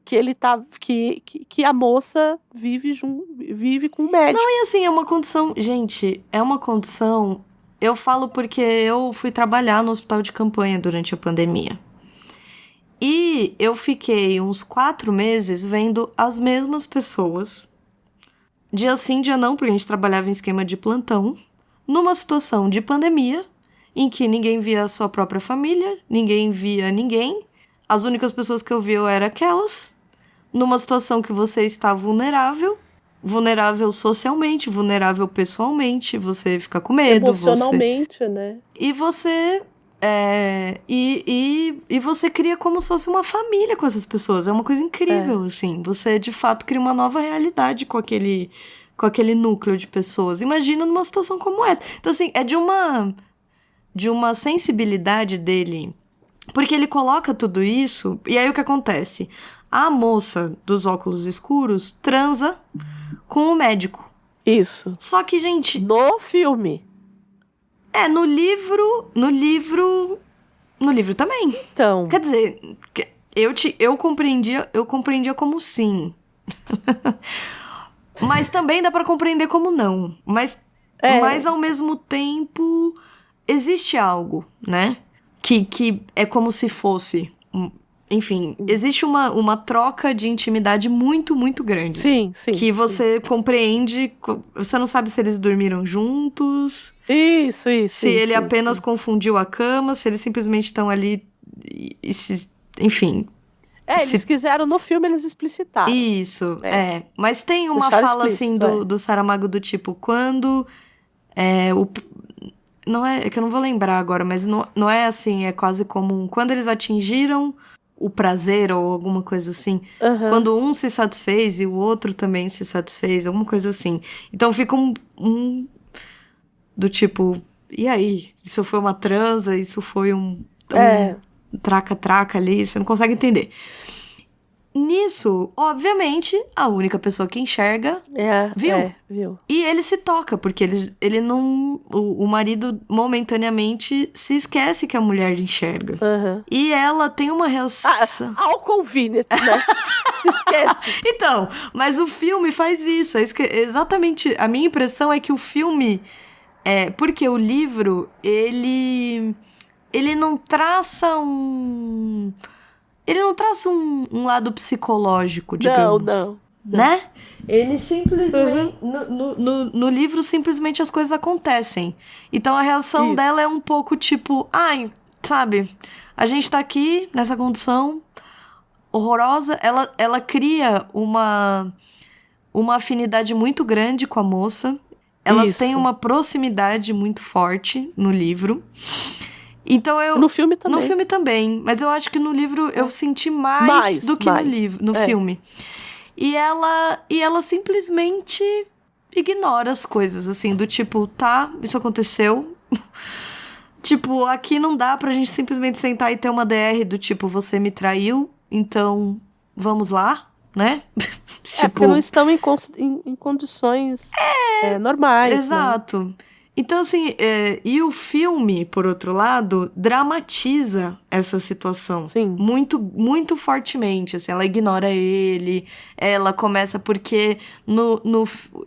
que ele tá, que a moça vive com o médico. Não, e assim, é uma condição... Gente, é uma condição... Eu falo porque eu fui trabalhar no hospital de campanha durante a pandemia. E eu fiquei uns 4 meses vendo as mesmas pessoas, dia sim, dia não, porque a gente trabalhava em esquema de plantão, numa situação de pandemia, em que ninguém via a sua própria família, ninguém via ninguém, as únicas pessoas que eu via eram aquelas, numa situação que você está vulnerável socialmente, vulnerável pessoalmente, você fica com medo. Emocionalmente, né? E você... E você cria como se fosse uma família com essas pessoas. É uma coisa incrível, assim. Você, de fato, cria uma nova realidade com aquele núcleo de pessoas. Imagina numa situação como essa. Então, assim, é de uma sensibilidade dele. Porque ele coloca tudo isso, e aí o que acontece? A moça dos óculos escuros transa com o médico. Isso. Só que, gente... No filme. No livro também. Então. Quer dizer, eu compreendia como sim. Mas também dá pra compreender como não. Mas ao mesmo tempo, existe algo, né? Que é como se fosse... Enfim, existe uma troca de intimidade muito, muito grande. Sim. Que você compreende... Você não sabe se eles dormiram juntos... Isso. Se ele apenas confundiu a cama, se eles simplesmente estão ali enfim. Eles quiseram, no filme, eles explicitaram. Isso, Mas tem uma fala, assim, do Saramago do tipo, quando não é que eu não vou lembrar agora, mas não é assim, é quase como quando eles atingiram o prazer ou alguma coisa assim. Uhum. Quando um se satisfez e o outro também se satisfez, alguma coisa assim. Então fica um do tipo, e aí? Isso foi uma transa? Isso foi um traca-traca ali? Você não consegue entender. Nisso, obviamente, a única pessoa que enxerga viu. E ele se toca, porque ele não... O marido, momentaneamente, se esquece que a mulher enxerga. Uhum. E ela tem uma reação... Ao convenient, né? Se esquece. Então, mas o filme faz isso. Exatamente, a minha impressão é que o filme... porque o livro, ele não traça Ele não traça um lado psicológico, digamos. Não. Né? Ele simplesmente... No livro, simplesmente as coisas acontecem. Então, a reação dela é um pouco tipo... Ai, sabe? A gente tá aqui, nessa condição horrorosa. Ela cria uma afinidade muito grande com a moça. Elas têm uma proximidade muito forte no livro. Então No filme também. No filme também. Mas eu acho que no livro eu senti mais do que no filme. E ela simplesmente ignora as coisas, assim, do tipo, tá, isso aconteceu. Tipo, aqui não dá pra gente simplesmente sentar e ter uma DR do tipo, você me traiu, então vamos lá, né? Porque não estão em condições normais. Exato. Né? Então, assim, e o filme, por outro lado, dramatiza essa situação. Sim. Muito, muito fortemente, assim, ela ignora ele, ela começa porque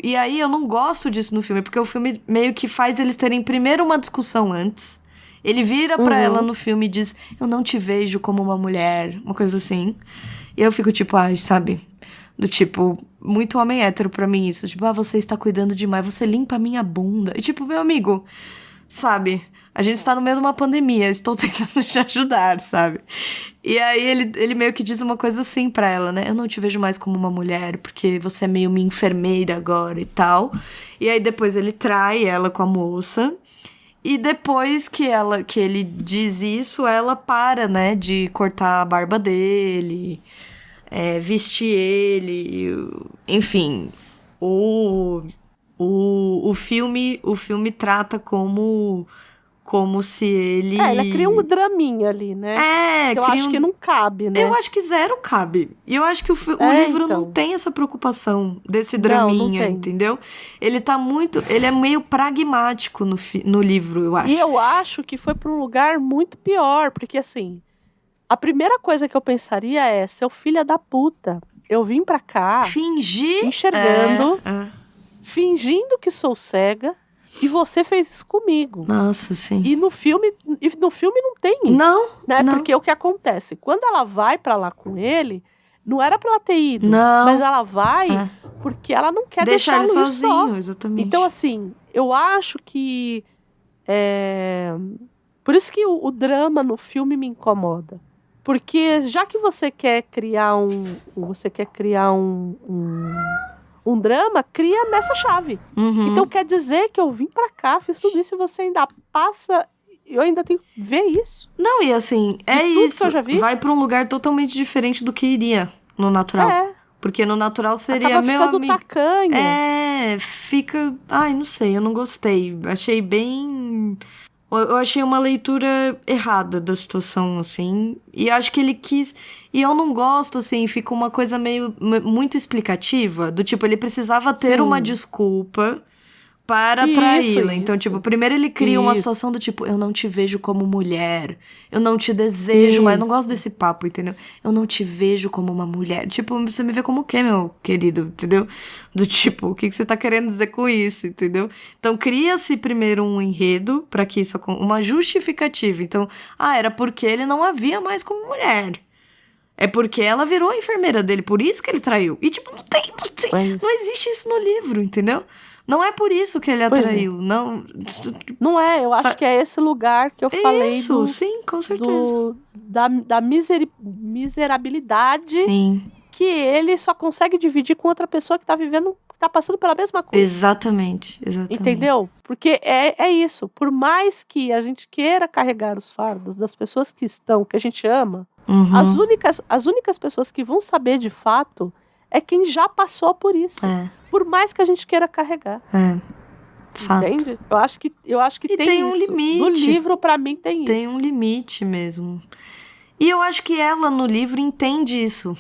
e aí eu não gosto disso no filme, porque o filme meio que faz eles terem primeiro uma discussão antes. Ele vira pra ela no filme e diz, eu não te vejo como uma mulher, uma coisa assim. E eu fico tipo, sabe... Do tipo, muito homem hétero pra mim isso. Tipo, você está cuidando demais, você limpa a minha bunda. E tipo, meu amigo, sabe? A gente está no meio de uma pandemia, eu estou tentando te ajudar, sabe? E aí ele meio que diz uma coisa assim pra ela, né? Eu não te vejo mais como uma mulher, porque você é meio minha enfermeira agora e tal. E aí depois ele trai ela com a moça. E depois que ele diz isso, ela para, né? De cortar a barba dele... vestir ele, enfim, O filme trata como se ele... Ele cria um draminha ali, né? Eu acho que não cabe, né? Eu acho que zero cabe. E eu acho que o livro então. não tem essa preocupação desse draminha, não tem. entendeu? Ele é meio pragmático no livro, eu acho. E eu acho que foi pra um lugar muito pior, porque assim, a primeira coisa que eu pensaria é, seu filho da puta, eu vim pra cá... Fingir... Enxergando, fingindo que sou cega, e você fez isso comigo. Nossa, sim. E no filme não tem isso. Não, né? não. Porque o que acontece? Quando ela vai pra lá com ele, não era pra ela ter ido. Não. Mas ela vai porque ela não quer deixar ele sozinho, só. exatamente. Então, assim, eu acho que... Por isso que o drama no filme me incomoda. Porque já que você quer criar um drama, cria nessa chave. Uhum. Então quer dizer que eu vim pra cá, fiz tudo isso e você ainda passa... Eu ainda tenho que ver isso. Não, e assim, isso. Que eu já vi. Vai pra um lugar totalmente diferente do que iria no natural. Porque no natural seria meu amigo. Tacanho. Fica... Ai, não sei, eu não gostei. Achei bem... Eu achei uma leitura errada da situação, assim. E acho que ele quis... E eu não gosto, assim, fica uma coisa muito explicativa. Do tipo, ele precisava ter uma desculpa para traí-la. Então, tipo, primeiro ele cria uma situação do tipo, eu não te vejo como mulher. Eu não te desejo, mas eu não gosto desse papo, entendeu? Eu não te vejo como uma mulher. Tipo, você me vê como o quê, meu querido? Entendeu? Do tipo, o que você tá querendo dizer com isso, entendeu? Então, cria-se primeiro um enredo para que isso... Uma justificativa. Então, era porque ele não a via mais como mulher. É porque ela virou a enfermeira dele, por isso que ele traiu. E, tipo, não existe isso no livro, entendeu? Não é por isso que ele a traiu. Não é, eu acho que é esse lugar que eu falei. Isso, sim, com certeza. Da miserabilidade que ele só consegue dividir com outra pessoa que tá vivendo, que tá passando pela mesma coisa. Exatamente. Entendeu? Porque é isso. Por mais que a gente queira carregar os fardos das pessoas que a gente ama, as únicas pessoas que vão saber de fato é quem já passou por isso. Por mais que a gente queira carregar. Fato. Entende? Eu acho que tem um isso. limite. No livro, pra mim, tem isso. Tem um limite mesmo. E eu acho que ela, no livro, entende isso.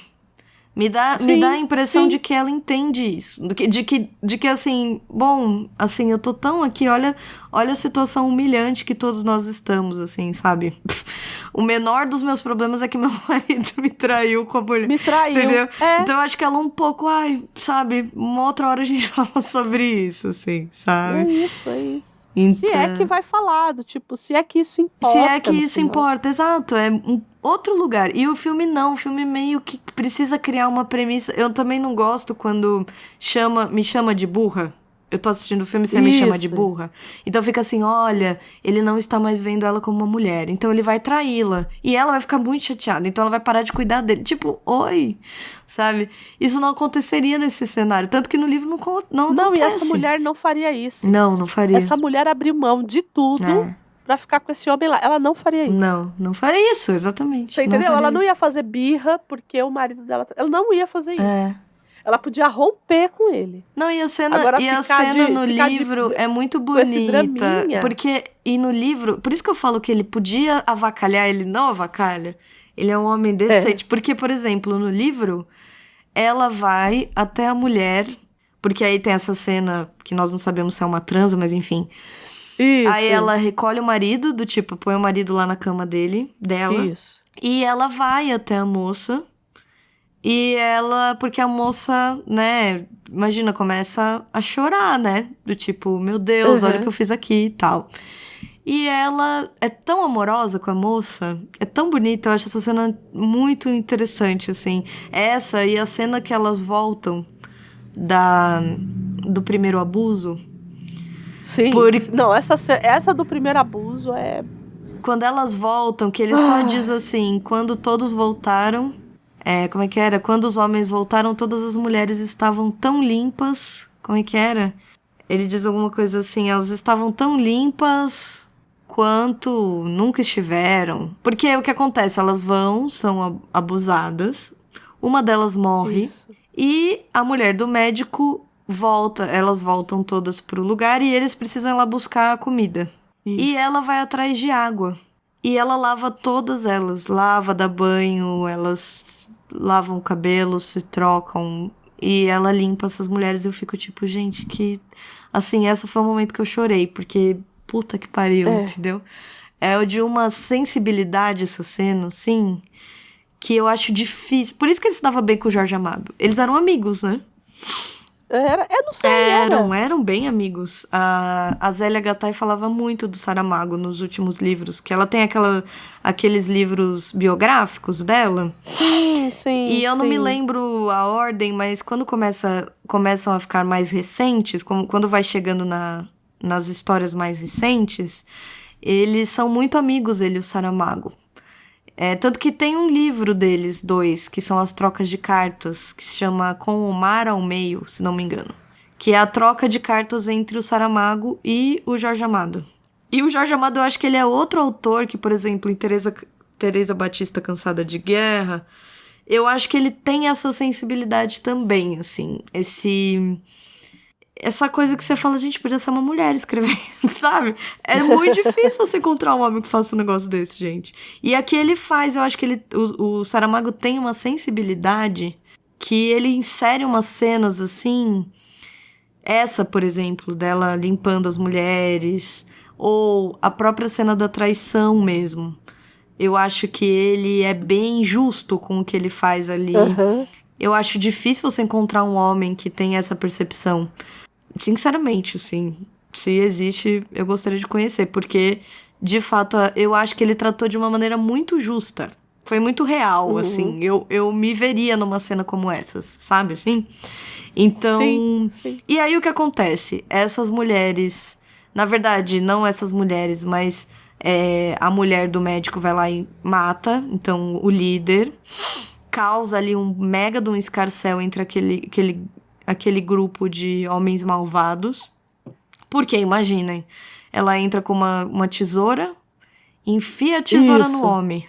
Me dá a impressão de que ela entende isso. De que, assim, bom, assim, eu tô tão aqui, olha a situação humilhante que todos nós estamos, assim, sabe? O menor dos meus problemas é que meu marido me traiu com a mulher. Me traiu. Entendeu? Então eu acho que ela um pouco, sabe, uma outra hora a gente fala sobre isso, assim, sabe? É isso. Então, se é que vai falar, se é que isso importa. Se é que isso importa, exato. É um outro lugar. E o filme não, o filme meio que precisa criar uma premissa. Eu também não gosto quando me chama de burra. Eu tô assistindo o filme e você me chama de burra. Então fica assim, olha, ele não está mais vendo ela como uma mulher. Então ele vai traí-la. E ela vai ficar muito chateada. Então ela vai parar de cuidar dele. Tipo, oi, sabe? Isso não aconteceria nesse cenário. Tanto que no livro não acontece. Não, e essa mulher não faria isso. Não faria. Essa mulher abriu mão de tudo pra ficar com esse homem lá. Ela não faria isso. Não faria isso, exatamente. Você entendeu? Ela não ia fazer birra porque o marido dela... Ela não ia fazer isso. Ela podia romper com ele. Não, e a cena no livro é muito bonita. E no livro... Por isso que eu falo que ele podia avacalhar, ele não avacalha. Ele é um homem decente. Porque, por exemplo, no livro, ela vai até a mulher... Porque aí tem essa cena que nós não sabemos se é uma transa, mas enfim. Isso. Aí ela recolhe o marido, do tipo, põe o marido lá na cama dela. Isso. E ela vai até a moça... porque a moça, né, imagina, começa a chorar, né? Do tipo, meu Deus, olha o que eu fiz aqui e tal. E ela é tão amorosa com a moça, é tão bonita, eu acho essa cena muito interessante, assim. Essa e a cena que elas voltam do primeiro abuso. Sim, não, essa do primeiro abuso é... Quando elas voltam, que ele só diz assim, quando todos voltaram... como é que era? Quando os homens voltaram, todas as mulheres estavam tão limpas... Como é que era? Ele diz alguma coisa assim, elas estavam tão limpas quanto nunca estiveram. Porque o que acontece? Elas são abusadas, uma delas morre, e a mulher do médico elas voltam todas pro lugar e eles precisam ir lá buscar a comida. Isso. E ela vai atrás de água. E ela lava todas elas. Lava, dá banho, elas lavam o cabelo, se trocam. E ela limpa essas mulheres e eu fico tipo, gente, que... Assim, esse foi o momento que eu chorei, porque puta que pariu, entendeu? É de uma sensibilidade essa cena, assim, que eu acho difícil. Por isso que ele se dava bem com o Jorge Amado. Eles eram amigos, né? Eu não sei. Eram bem amigos. A Zélia Gattai falava muito do Saramago nos últimos livros, que ela tem aqueles livros biográficos dela. Sim. E eu não me lembro a ordem, mas quando começam a ficar mais recentes, quando vai chegando nas histórias mais recentes, eles são muito amigos, ele e o Saramago. Tanto que tem um livro deles dois, que são as trocas de cartas, que se chama Com o Mar ao Meio, se não me engano. Que é a troca de cartas entre o Saramago e o Jorge Amado. E o Jorge Amado, eu acho que ele é outro autor que, por exemplo, em Teresa Batista Cansada de Guerra, eu acho que ele tem essa sensibilidade também, assim. Essa coisa que você fala, gente, podia ser uma mulher escrevendo, sabe? É muito difícil você encontrar um homem que faça um negócio desse, gente. E aqui ele faz, eu acho que o Saramago tem uma sensibilidade que ele insere umas cenas, assim... Essa, por exemplo, dela limpando as mulheres, ou a própria cena da traição mesmo. Eu acho que ele é bem justo com o que ele faz ali. Uhum. Eu acho difícil você encontrar um homem que tem essa percepção. Sinceramente, assim, se existe, eu gostaria de conhecer, porque, de fato, eu acho que ele tratou de uma maneira muito justa. Foi muito real, assim. Eu me veria numa cena como essas, sabe, assim? Então, sim. E aí o que acontece? Essas mulheres, na verdade, não essas mulheres, mas a mulher do médico vai lá e mata, então, o líder, causa ali um mega de um escarcéu entre aquele grupo de homens malvados. Porque, imaginem, ela entra com uma tesoura, enfia a tesoura no homem.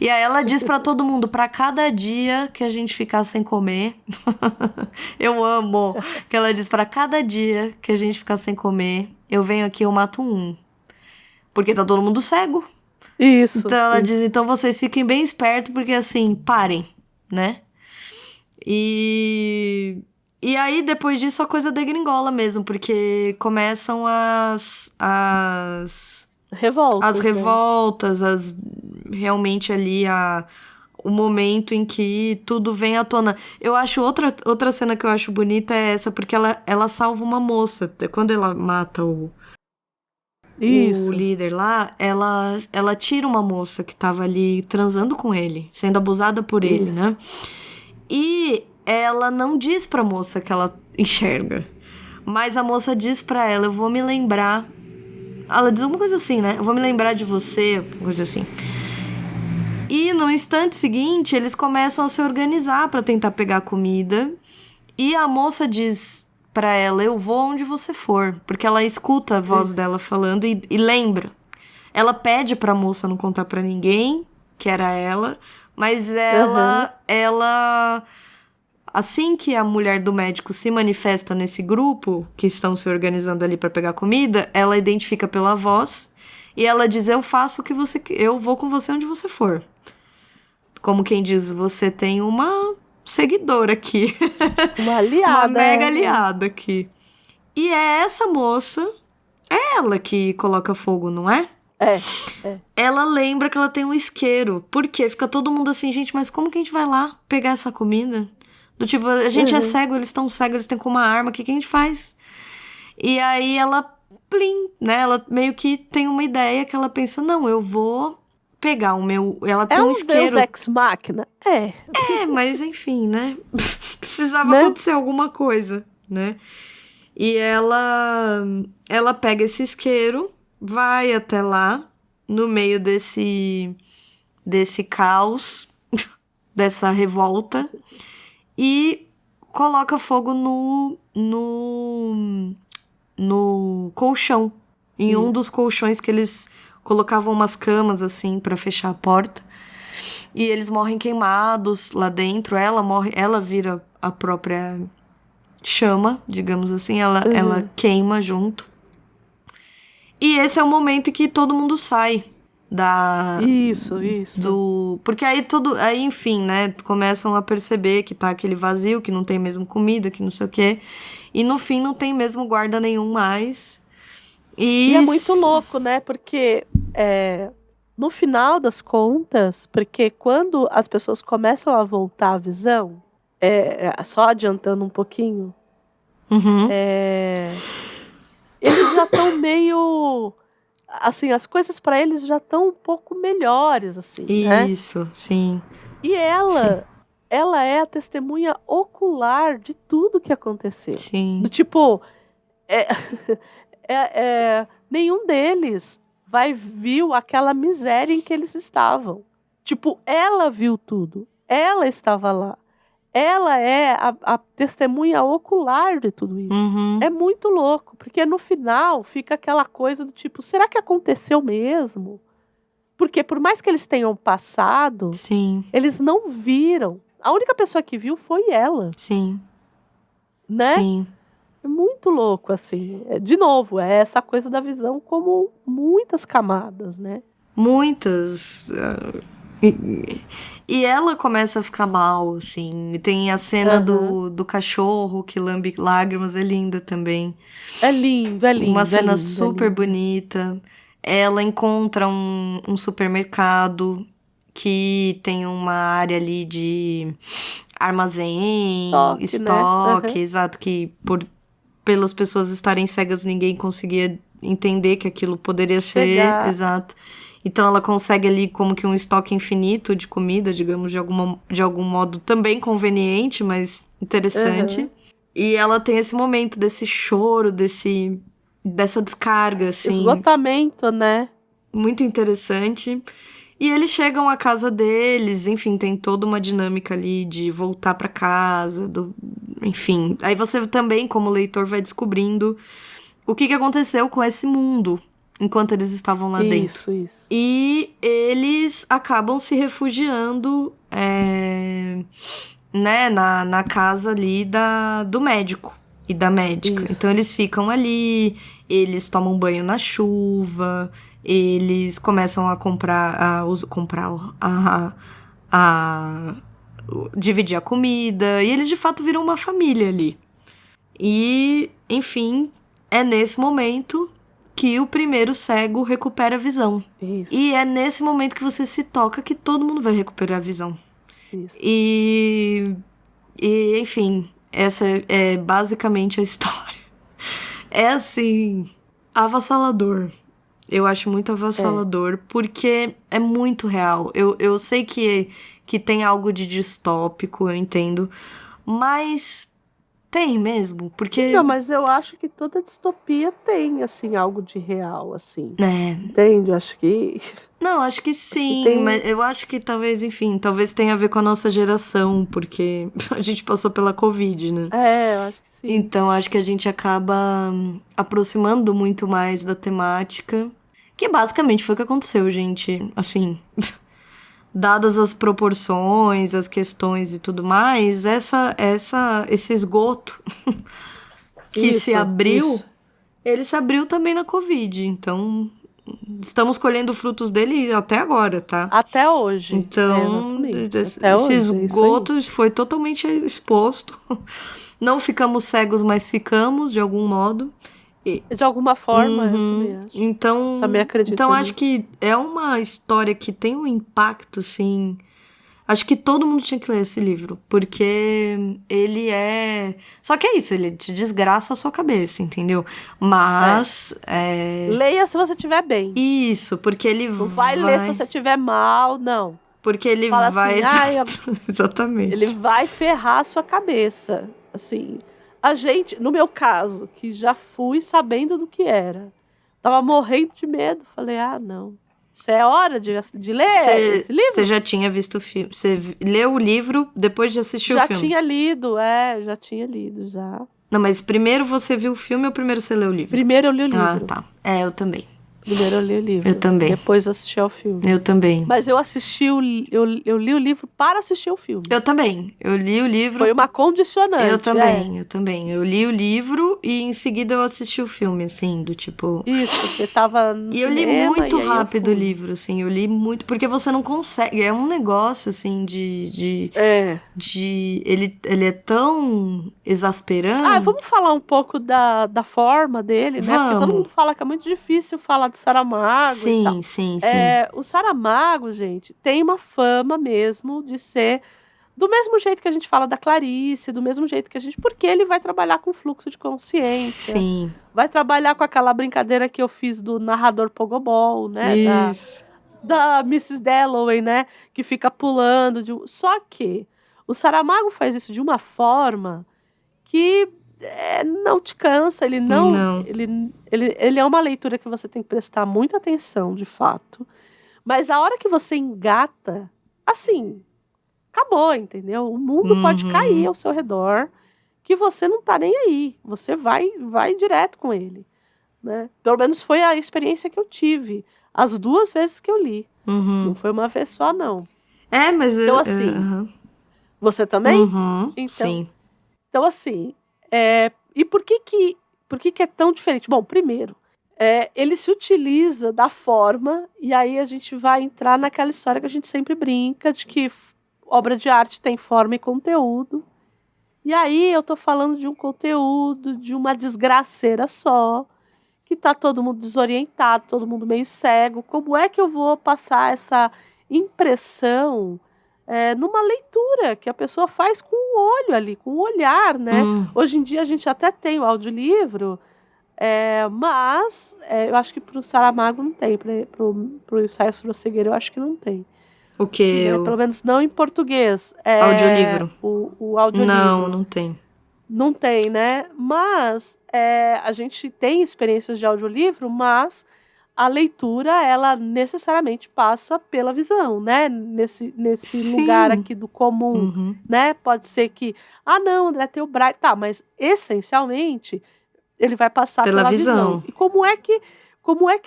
E aí ela diz pra todo mundo, pra cada dia que a gente ficar sem comer... Eu amo que ela diz, pra cada dia que a gente ficar sem comer, eu venho aqui e eu mato um. Porque tá todo mundo cego. Isso. Então ela diz, então vocês fiquem bem espertos, porque assim, parem, né? E aí, depois disso, a coisa degringola mesmo, porque começam as revoltas, realmente ali o momento em que tudo vem à tona. Eu acho outra cena que eu acho bonita é essa, porque ela salva uma moça. Quando ela mata o líder lá, ela tira uma moça que tava ali transando com ele, sendo abusada por ele, né? E ela não diz pra moça que ela enxerga, mas a moça diz pra ela, eu vou me lembrar... Ela diz alguma coisa assim, né? Eu vou me lembrar de você, coisa assim. E no instante seguinte, eles começam a se organizar pra tentar pegar comida. E a moça diz pra ela, eu vou onde você for. Porque ela escuta a voz dela falando e lembra. Ela pede pra moça não contar pra ninguém, que era ela. Mas ela... Assim que a mulher do médico se manifesta nesse grupo, que estão se organizando ali pra pegar comida, ela identifica pela voz e ela diz, eu vou com você onde você for. Como quem diz, você tem uma seguidora aqui. Uma aliada. Uma mega aliada aqui. E é essa moça, é ela que coloca fogo, não é? É. Ela lembra que ela tem um isqueiro. Por quê? Fica todo mundo assim, gente, mas como que a gente vai lá pegar essa comida? Do tipo, a gente é cego, eles estão cegos, eles têm com uma arma, o que a gente faz? E aí ela, plim, né? Ela meio que tem uma ideia que ela pensa, não, eu vou pegar o meu... Ela tem um isqueiro. Deus ex machina? Mas enfim, né? Precisava acontecer alguma coisa, né? E ela pega esse isqueiro, vai até lá, no meio desse caos, dessa revolta, e coloca fogo no colchão. Em um dos colchões que eles colocavam umas camas, assim, pra fechar a porta. E eles morrem queimados lá dentro. Ela morre, ela vira a própria chama, digamos assim, ela queima junto. E esse é o momento em que todo mundo sai da... Isso. Porque aí enfim, né, começam a perceber que tá aquele vazio, que não tem mesmo comida, que não sei o quê. E no fim não tem mesmo guarda nenhum mais. E é muito louco, né, porque no final das contas, porque quando as pessoas começam a voltar à visão, só adiantando um pouquinho, eles já estão meio... Assim, as coisas para eles já estão um pouco melhores, assim, né? Isso, sim. E ela é a testemunha ocular de tudo que aconteceu. Sim. Do tipo, nenhum deles viu aquela miséria em que eles estavam. Tipo, ela viu tudo. Ela estava lá. Ela é a testemunha ocular de tudo isso. É muito louco, porque no final fica aquela coisa do tipo, será que aconteceu mesmo? Porque por mais que eles tenham passado, sim, eles não viram. A única pessoa que viu foi ela. Sim. Né? Sim. É muito louco, assim. De novo, é essa coisa da visão como muitas camadas, né? Muitas. E ela começa a ficar mal, assim. Tem a cena do cachorro que lambe lágrimas, é linda também. É lindo. Uma cena super bonita. Ela encontra um supermercado que tem uma área ali de armazém, estoque, né? Exato, que pelas pessoas estarem cegas, ninguém conseguia entender que aquilo poderia ser. Exato. Então ela consegue ali como que um estoque infinito de comida, digamos, de algum modo também conveniente, mas interessante. E ela tem esse momento desse choro, dessa descarga, assim. Esgotamento, né? Muito interessante. E eles chegam à casa deles, enfim, tem toda uma dinâmica ali de voltar pra casa, enfim. Aí você também, como leitor, vai descobrindo o que aconteceu com esse mundo enquanto eles estavam lá dentro. Isso. E eles acabam se refugiando, né, na casa ali do médico e da médica. Isso. Então eles ficam ali, eles tomam banho na chuva, eles começam a dividir a comida, e eles de fato viram uma família ali. E, enfim, é nesse momento que o primeiro cego recupera a visão. Isso. E é nesse momento que você se toca que todo mundo vai recuperar a visão. Isso. E enfim, essa é basicamente a história. É assim, avassalador. Eu acho muito avassalador, porque é muito real. Eu sei que tem algo de distópico, eu entendo, mas tem mesmo, porque... Não, mas eu acho que toda distopia tem, assim, algo de real, assim. É. Entende? Acho que... Não, acho que sim, mas eu acho que talvez tenha a ver com a nossa geração, porque a gente passou pela Covid, né? Eu acho que sim. Então, acho que a gente acaba aproximando muito mais da temática, que basicamente foi o que aconteceu, gente. Assim, dadas as proporções, as questões e tudo mais, esse esgoto que se abriu, ele se abriu também na Covid. Então, estamos colhendo frutos dele até agora, tá? Até hoje. Então, esse esgoto foi totalmente exposto. Não ficamos cegos, mas ficamos, de algum modo. De alguma forma, eu também acho. Então, também acredito. Então, acho que é uma história que tem um impacto, assim... Acho que todo mundo tinha que ler esse livro, porque ele é... Só que é isso, ele te desgraça a sua cabeça, entendeu? Mas... Leia se você estiver bem. Isso, porque ele não vai ler se você estiver mal, não. Porque ele fala vai... Assim, Exatamente. Ele vai ferrar a sua cabeça, assim... A gente, no meu caso, que já fui sabendo do que era, tava morrendo de medo. Falei, não. Isso é hora de ler esse livro? Você já tinha visto o filme? Você leu o livro depois de assistir o filme? Já tinha lido, já. Não, mas primeiro você viu o filme ou primeiro você leu o livro? Primeiro eu li o livro. Ah, tá. Eu também. Primeiro eu li o livro. Eu também. Depois eu assisti ao filme. Eu também. Mas eu li o livro para assistir o filme. Eu também. Eu li o livro... Foi uma condicionante. Eu também. Eu li o livro e em seguida eu assisti o filme, assim, do tipo... Isso, você tava no E eu li cinema, muito e aí rápido o livro, assim. Eu li muito... Porque você não consegue... É um negócio, assim, Ele é tão exasperante. Vamos falar um pouco da forma dele, né? Vamos. Porque todo mundo fala que é muito difícil falar do Saramago e tal. Sim. O Saramago, gente, tem uma fama mesmo de ser do mesmo jeito que a gente fala da Clarice, do mesmo jeito que a gente... Porque ele vai trabalhar com fluxo de consciência. Sim. Vai trabalhar com aquela brincadeira que eu fiz do narrador Pogobol, né? Isso. Da Mrs. Dalloway, né? Que fica pulando. Só que o Saramago faz isso de uma forma que não te cansa. Ele não. Ele é uma leitura que você tem que prestar muita atenção, de fato. Mas a hora que você engata, assim, acabou, entendeu? O mundo pode cair ao seu redor, que você não tá nem aí. Você vai direto com ele, né? Pelo menos foi a experiência que eu tive as 2 vezes que eu li. Não foi uma vez só, não. Mas... Então, assim... Você também? Então, sim. Então, assim... E por que é tão diferente? Bom, primeiro, ele se utiliza da forma, e aí a gente vai entrar naquela história que a gente sempre brinca, de que obra de arte tem forma e conteúdo. E aí eu tô falando de um conteúdo, de uma desgraceira só, que tá todo mundo desorientado, todo mundo meio cego. Como é que eu vou passar essa impressão numa leitura que a pessoa faz com o olho ali, com o olhar, né? Hoje em dia a gente até tem o audiolivro, mas eu acho que pro Saramago não tem, pro Ensaio sobre a Cegueira eu acho que não tem. O quê? Pelo menos não em português. Audiolivro? O audiolivro. Não tem. Não tem, né? Mas a gente tem experiências de audiolivro, mas a leitura, ela necessariamente passa pela visão, né? Nesse lugar aqui do comum, né? Pode ser que, não, André, tem o braille. Tá, mas essencialmente ele vai passar pela visão. E como é que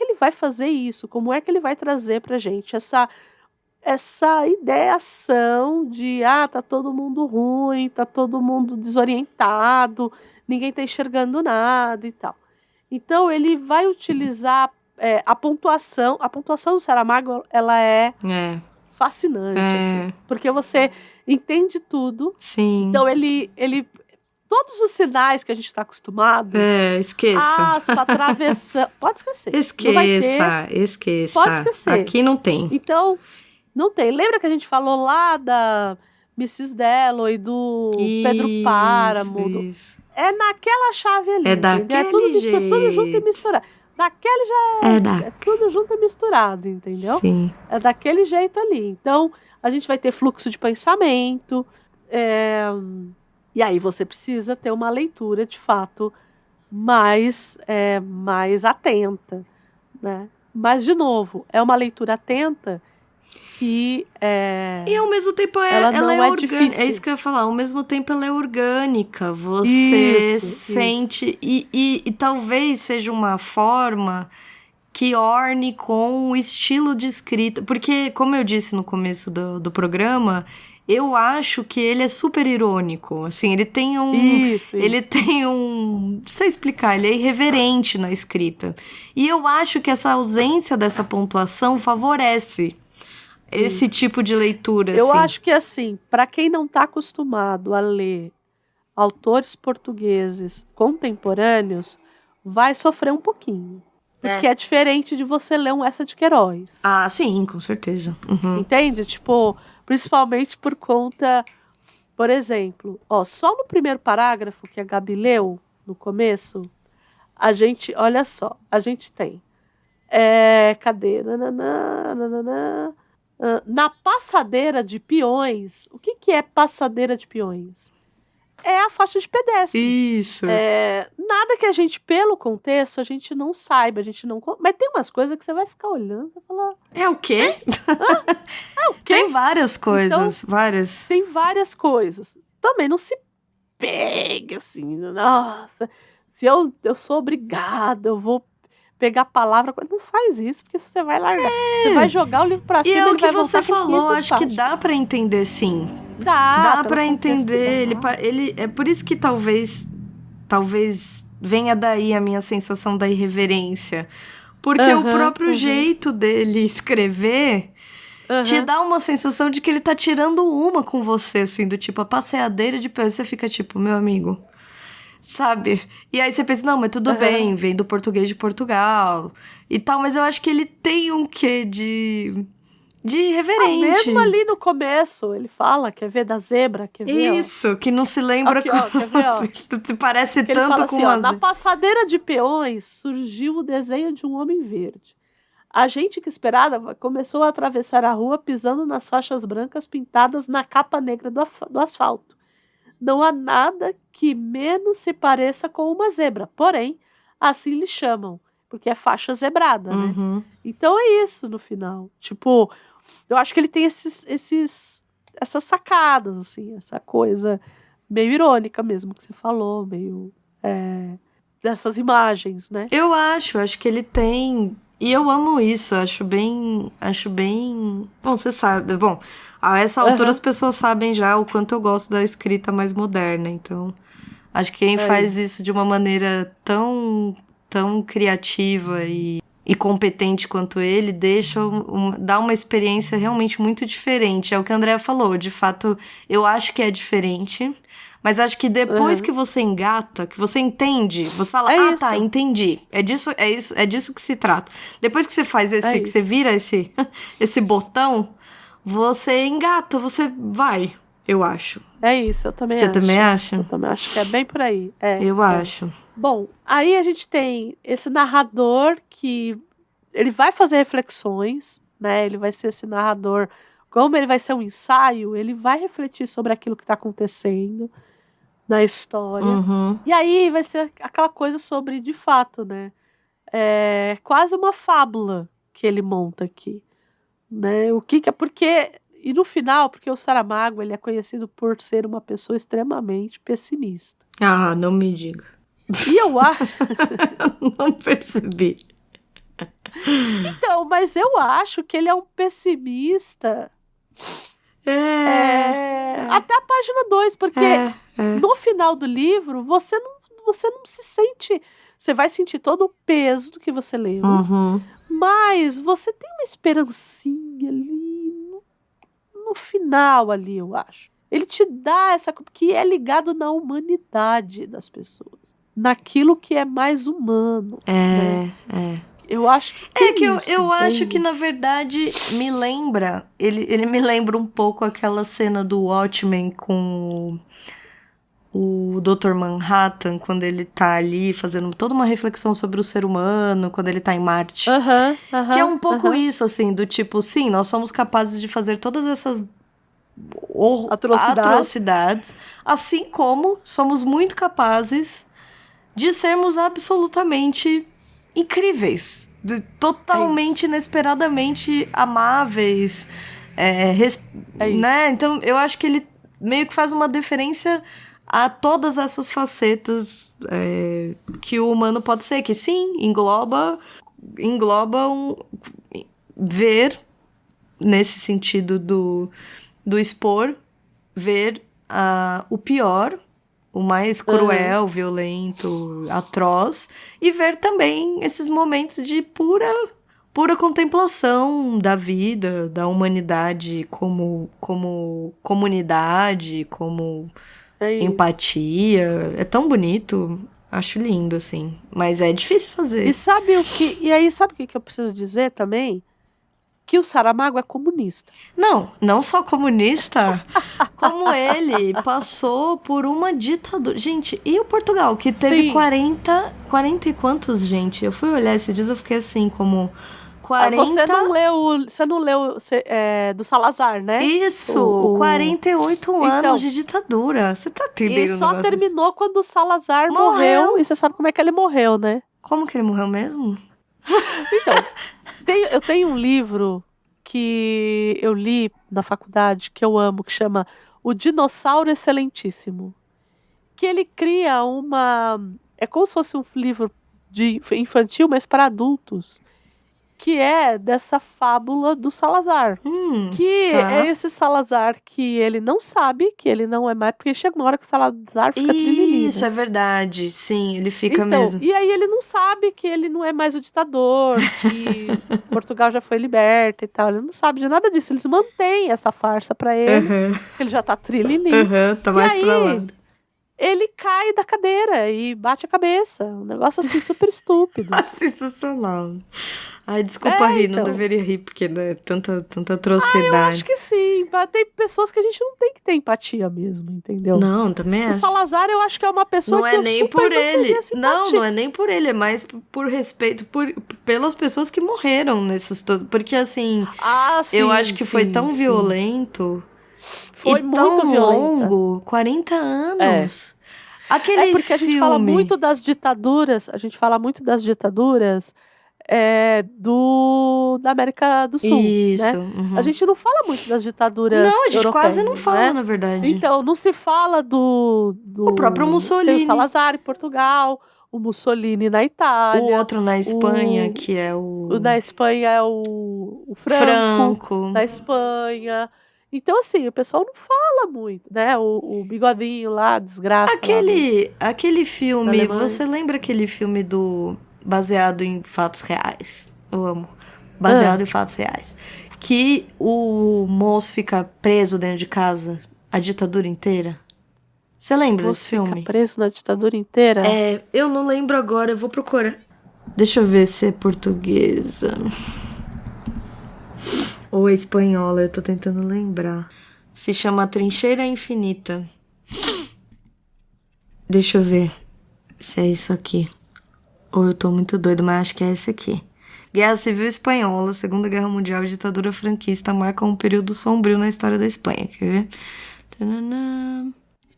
ele vai fazer isso? Como é que ele vai trazer pra gente essa ideação de tá todo mundo ruim, tá todo mundo desorientado, ninguém tá enxergando nada e tal. Então ele vai utilizar a pontuação do Saramago, ela é fascinante, assim, porque você entende tudo. Sim. Então ele todos os sinais que a gente está acostumado. Esqueça. Aspa, travessão. Pode esquecer. Esqueça. Pode esquecer. Aqui não tem. Então, não tem. Lembra que a gente falou lá da Mrs. Dalloway, do Pedro Páramo? Isso. É naquela chave ali. É daquele jeito. Tudo junto e misturado. Daquele já é tudo junto e misturado, entendeu? Sim. É daquele jeito ali. Então, a gente vai ter fluxo de pensamento. E aí você precisa ter uma leitura, de fato, mais atenta, né? Mas, de novo, é uma leitura atenta que e ao mesmo tempo ela é orgânica. É isso que eu ia falar. Ao mesmo tempo ela é orgânica. Você sente... E talvez seja uma forma que orne com o estilo de escrita. Porque, como eu disse no começo do programa, eu acho que ele é super irônico. Assim, ele tem um... Ele tem um... Não sei explicar. Ele é irreverente na escrita. E eu acho que essa ausência dessa pontuação favorece esse tipo de leitura. Eu acho que, assim, para quem não está acostumado a ler autores portugueses contemporâneos, vai sofrer um pouquinho. Porque é diferente de você ler um Essa de Queiroz. Sim, com certeza. Entende? Tipo, principalmente por conta... Por exemplo, só no primeiro parágrafo que a Gabi leu, no começo, a gente... Olha só, a gente tem... Cadê? Na passadeira de peões. O que é passadeira de peões? É a faixa de pedestres. Isso. Nada que a gente, pelo contexto, a gente não saiba, a gente não... Mas tem umas coisas que você vai ficar olhando e falar... É o quê? É o quê? Tem várias coisas, então, várias. Tem várias coisas. Também não se pega, assim, nossa, se eu sou obrigada, eu vou pegar a palavra. Não faz isso, porque você vai largar. Você vai jogar o livro pra cima e é o ele que vai você voltar com falou, 500 acho que páginas. dá pra entender sim. Dá Pra pelo contexto entender. dá. Ele é por isso que talvez venha daí a minha sensação da irreverência. Porque o próprio jeito dele escrever te dá uma sensação de que ele tá tirando uma com você, assim, do tipo, a passeadeira de peões. Você fica tipo, meu amigo, sabe? E aí você pensa, não, mas tudo bem, vem do português de Portugal e tal. Mas eu acho que ele tem um quê de irreverente. Mesmo ali no começo, ele fala, quer ver da zebra, quer ver, Isso, que não se lembra aqui, ó, quer ver, ó. se parece Que ele tanto fala com assim, ó, uma na passadeira de peões surgiu o desenho de um homem verde. A gente que esperava começou a atravessar a rua pisando nas faixas brancas pintadas na capa negra do asfalto. Não há nada que menos se pareça com uma zebra, porém, assim lhe chamam, porque é faixa zebrada, né? Então é isso no final. Tipo, eu acho que ele tem essas sacadas, assim, essa coisa meio irônica mesmo que você falou, meio dessas imagens, né? Eu acho que ele tem. E eu amo isso, acho bem. Bom, você sabe. Bom, a essa altura as pessoas sabem já o quanto eu gosto da escrita mais moderna. Então, acho que quem faz isso de uma maneira tão criativa e competente quanto ele, dá uma experiência realmente muito diferente. É o que a Andrea falou, de fato, eu acho que é diferente. Mas acho que depois que você engata, que você entende, você fala, tá, entendi. É disso que se trata. Depois que você faz que você vira esse botão, você engata, você vai, eu acho. É isso, eu também acho. Você também acha? Eu também acho que é bem por aí. Eu acho. Bom, aí a gente tem esse narrador que ele vai fazer reflexões, né? Ele vai ser esse narrador, como ele vai ser um ensaio, ele vai refletir sobre aquilo que está acontecendo na história. E aí vai ser aquela coisa sobre, de fato, né? É quase uma fábula que ele monta aqui, né? E no final, porque o Saramago, ele é conhecido por ser uma pessoa extremamente pessimista. Ah, não me diga. E eu acho... Não percebi. Então, mas eu acho que ele é um pessimista... Até a página 2, porque no final do livro, você não se sente... Você vai sentir todo o peso do que você leu, mas você tem uma esperancinha ali no final ali, eu acho. Ele te dá que é ligado na humanidade das pessoas, naquilo que é mais humano. Eu acho que eu acho que, na verdade, me lembra... Ele me lembra um pouco aquela cena do Watchmen com o Dr. Manhattan, quando ele tá ali fazendo toda uma reflexão sobre o ser humano, quando ele tá em Marte. Que é um pouco isso, assim, do tipo, sim, nós somos capazes de fazer todas essas atrocidades, assim como somos muito capazes de sermos absolutamente incríveis, totalmente inesperadamente amáveis, né? Então eu acho que ele meio que faz uma deferência a todas essas facetas que o humano pode ser, que sim, engloba ver, nesse sentido do expor, ver o pior, o mais cruel, violento, atroz, e ver também esses momentos de pura contemplação da vida, da humanidade como comunidade, como empatia. É tão bonito, acho lindo, assim. Mas é difícil fazer. E aí, sabe o que eu preciso dizer também? Que o Saramago é comunista. Não só comunista, como ele passou por uma ditadura. Gente, e o Portugal, que teve 40 e quantos, gente? Eu fui olhar esses dias, eu fiquei assim, como 40... Você não leu do Salazar, né? Isso, 48 anos de ditadura. Você tá entendendo? E só terminou quando o Salazar morreu. E você sabe como é que ele morreu, né? Como que ele morreu mesmo? Então... Eu tenho um livro que eu li na faculdade, que eu amo, que chama O Dinossauro Excelentíssimo. Que ele cria é como se fosse um livro de infantil, mas para adultos, que é dessa fábula do Salazar. Que tá. é esse Salazar que ele não sabe que ele não é mais, porque chega uma hora que o Salazar fica trilili, Isso, né? é verdade. Sim, ele fica Então, mesmo. e aí ele não sabe que ele não é mais o ditador, que Portugal já foi liberta e tal. Ele não sabe de nada disso. Eles mantêm essa farsa pra ele, que ele já tá trilili. Tá E mais aí, pra lá. ele cai da cadeira e bate a cabeça. Um negócio assim super estúpido. Sensacional. Ai, desculpa rir, não então. deveria rir, porque né, tanta Eu atrocidade. acho que sim. Tem pessoas que a gente não tem que ter empatia mesmo, entendeu? Não, também O acho. Salazar, eu acho que é uma pessoa Não que é eu nem super por não ele. teria simpatia. Não é nem por ele, é mais por respeito pelas pessoas que morreram nessas todas. Porque assim, eu acho que foi tão violento. Foi e muito tão violenta. longo, 40 anos. Aquele porque a gente fala muito das ditaduras, da América do Sul, Isso. né? A gente não fala muito das ditaduras Não, a gente europeias, quase não fala, né? na verdade. Então, não se fala do O próprio Mussolini. Tem o Salazar em Portugal, o Mussolini na Itália. O outro na Espanha, que é o... Na Espanha é o Franco. Na Espanha. Então, assim, o pessoal não fala muito, né? O bigodinho lá, desgraça. Aquele filme, você lembra aquele filme baseado em fatos reais? Eu amo. Baseado em fatos reais. Que o moço fica preso dentro de casa a ditadura inteira. Você lembra desse filme? Fica preso na ditadura inteira? Eu não lembro agora, eu vou procurar. Deixa eu ver se é portuguesa. Ou é espanhola, eu tô tentando lembrar. Se chama Trincheira Infinita. Deixa eu ver se é isso aqui. Ou eu tô muito doido, mas acho que é esse aqui. Guerra Civil Espanhola, Segunda Guerra Mundial e Ditadura Franquista marcam um período sombrio na história da Espanha. Quer ver?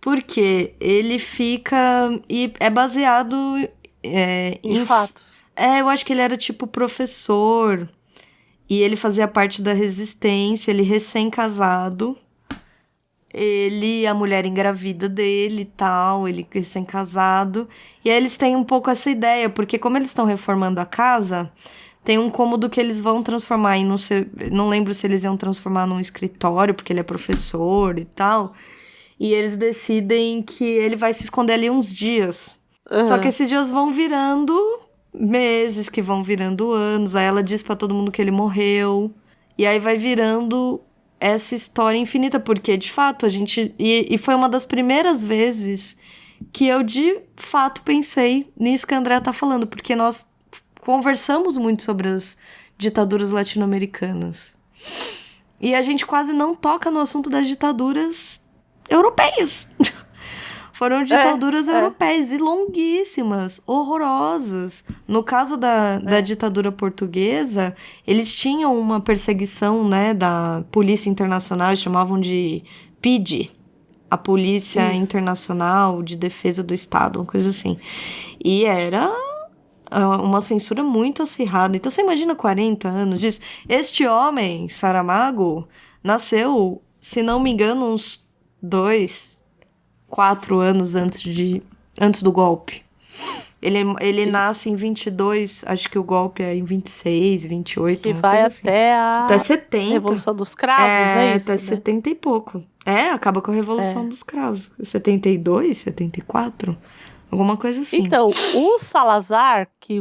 Porque ele fica... E é baseado em fatos. Eu acho que ele era tipo professor... E ele fazia parte da resistência, ele recém-casado. A mulher engravida dele e tal, ele recém-casado. E aí eles têm um pouco essa ideia, porque como eles estão reformando a casa, tem um cômodo que eles vão transformar em não lembro se eles iam transformar num escritório, porque ele é professor e tal. E eles decidem que ele vai se esconder ali uns dias. Só que esses dias vão virando... meses, que vão virando anos. Aí ela diz pra todo mundo que ele morreu. E aí vai virando essa história infinita. Porque, de fato, a gente... E foi uma das primeiras vezes que eu, de fato, pensei nisso que a Andrea tá falando. Porque nós conversamos muito sobre as ditaduras latino-americanas. E a gente quase não toca no assunto das ditaduras europeias. Foram ditaduras europeias e longuíssimas, horrorosas. No caso da ditadura portuguesa, eles tinham uma perseguição, né, da Polícia Internacional, eles chamavam de PIDE, a Polícia Internacional de Defesa do Estado, uma coisa assim. E era uma censura muito acirrada. Então você imagina 40 anos disso. Este homem, Saramago, nasceu, se não me engano, uns 4 anos antes do golpe. Ele nasce em 22, acho que o golpe é em 26, 28. E vai até até 70. Revolução dos Cravos, é isso? Até 70 e pouco. Acaba com a Revolução dos Cravos. 72, 74, alguma coisa assim. Então, o Salazar, que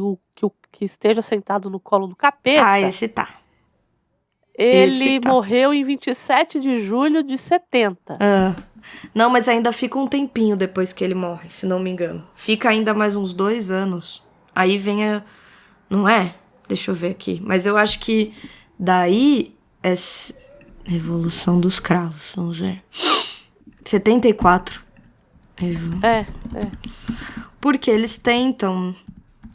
esteja sentado no colo do capeta... esse tá. Ele morreu em 27 de julho de 70. Não, mas ainda fica um tempinho depois que ele morre, se não me engano. Fica ainda mais uns 2 anos. Aí vem Não é? Deixa eu ver aqui. Mas eu acho que daí é... Revolução dos Cravos, vamos ver. 74. Porque eles tentam...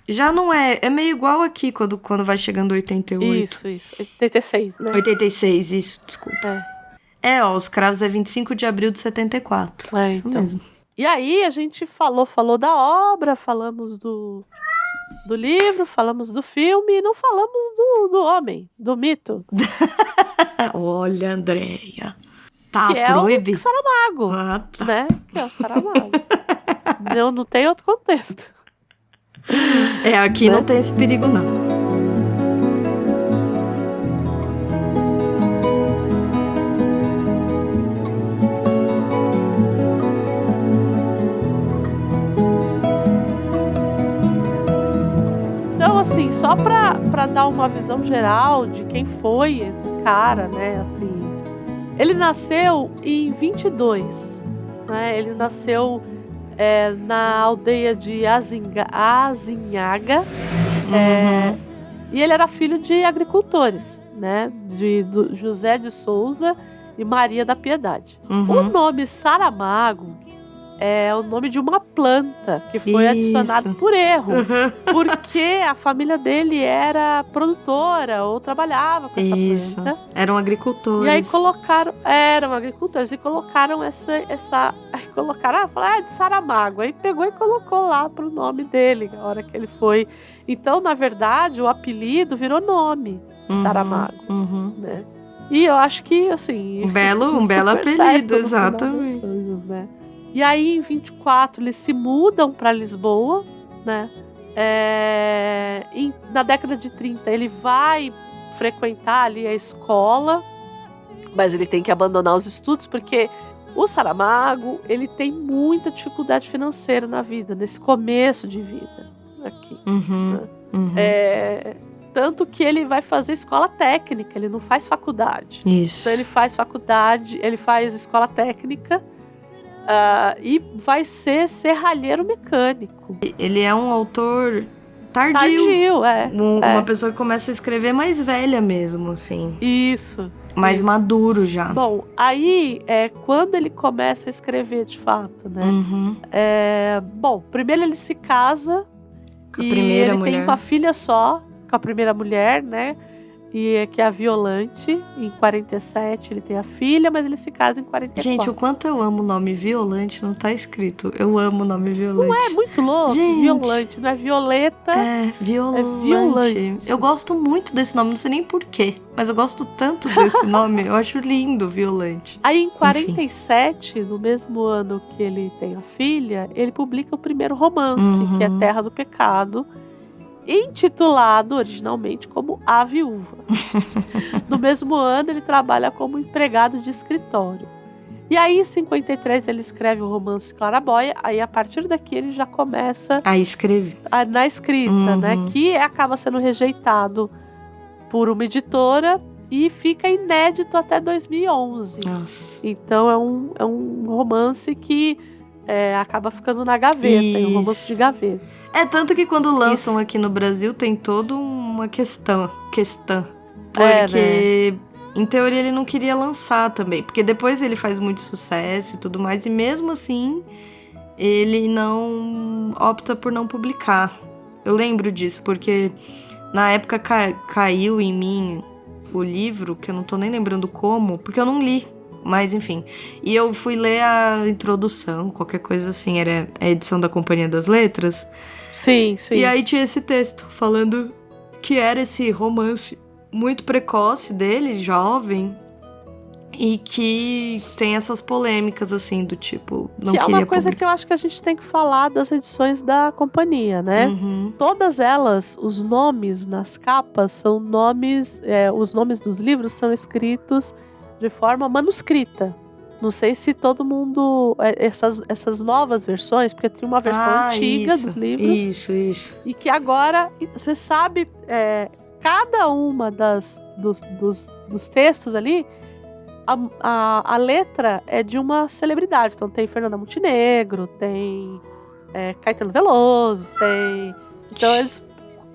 Já não é... É meio igual aqui, quando vai chegando 88. Isso. 86, né? 86, isso, desculpa. Os Cravos é 25 de abril de 74. Isso então. mesmo. E aí, a gente falou da obra, falamos do livro, falamos do filme e não falamos do homem, do mito. Olha, Andréia. Tá que proibido. É o Saramago, tá. né? Que é o Saramago. não tem outro contexto. Aqui não tem esse perigo, não. Então, assim, só pra dar uma visão geral de quem foi esse cara, né, assim, ele nasceu em 22, né, ele nasceu na aldeia de Azinhaga, e ele era filho de agricultores, né, do José de Souza e Maria da Piedade. O nome Saramago é o nome de uma planta que foi adicionado por erro, porque a família dele era produtora ou trabalhava com essa planta. Eram agricultores. E aí eram agricultores e colocaram falaram, de Saramago. Aí pegou e colocou lá pro nome dele, na hora que ele foi. Então, na verdade, o apelido virou nome, Saramago, né? E eu acho que, assim... Um belo apelido, exatamente. Coisas, né? E aí, em 24, eles se mudam para Lisboa, né? Na década de 30, ele vai frequentar ali a escola, mas ele tem que abandonar os estudos, porque o Saramago, ele tem muita dificuldade financeira na vida, nesse começo de vida aqui. Tanto que ele vai fazer escola técnica, ele não faz faculdade. Isso. Então ele faz faculdade, ele faz escola técnica, e vai ser serralheiro mecânico. Ele é um autor tardio. Tardio, Uma pessoa que começa a escrever mais velha mesmo, assim. Isso. Mais maduro já. Bom, aí é quando ele começa a escrever de fato, né? Bom, primeiro ele se casa com a primeira mulher. Ele tem uma filha só, com a primeira mulher, né? E que é a Violante. Em 47 ele tem a filha, mas ele se casa em 44. Gente, o quanto eu amo o nome Violante, não tá escrito. Eu amo o nome Violante. Não é muito louco? Gente, Violante, não é Violeta. Violante. É Violante. Eu gosto muito desse nome, não sei nem porquê, mas eu gosto tanto desse nome. Eu acho lindo, Violante. Aí em 47, no mesmo ano que ele tem a filha, ele publica o primeiro romance, que é Terra do Pecado, intitulado originalmente como A Viúva. No mesmo ano, ele trabalha como empregado de escritório. E aí, em 53, ele escreve o romance Claraboia. Aí, a partir daqui, ele já começa a escrever na escrita, né? Que acaba sendo rejeitado por uma editora e fica inédito até 2011. Nossa. Então, é um romance que acaba ficando na gaveta. É um romance de gaveta. Tanto que quando lançam aqui no Brasil tem toda uma questão. Porque, em teoria, ele não queria lançar também. Porque depois ele faz muito sucesso e tudo mais. E mesmo assim, ele não opta por não publicar. Eu lembro disso, porque na época caiu em mim o livro, que eu não tô nem lembrando como, porque eu não li. Mas, enfim. E eu fui ler a introdução, qualquer coisa assim. Era a edição da Companhia das Letras. Sim, sim. E aí tinha esse texto falando que era esse romance muito precoce dele, jovem, e que tem essas polêmicas, assim, do tipo, não queria publicar. Que é uma coisa que eu acho que a gente tem que falar das edições da Companhia, né? Todas elas, os nomes nas capas são nomes, os nomes dos livros são escritos de forma manuscrita. Não sei se todo mundo... Essas novas versões, porque tem uma versão antiga dos livros. Isso. E que agora, você sabe, cada uma dos textos ali, a letra é de uma celebridade. Então tem Fernanda Montenegro, tem Caetano Veloso, tem... Então eles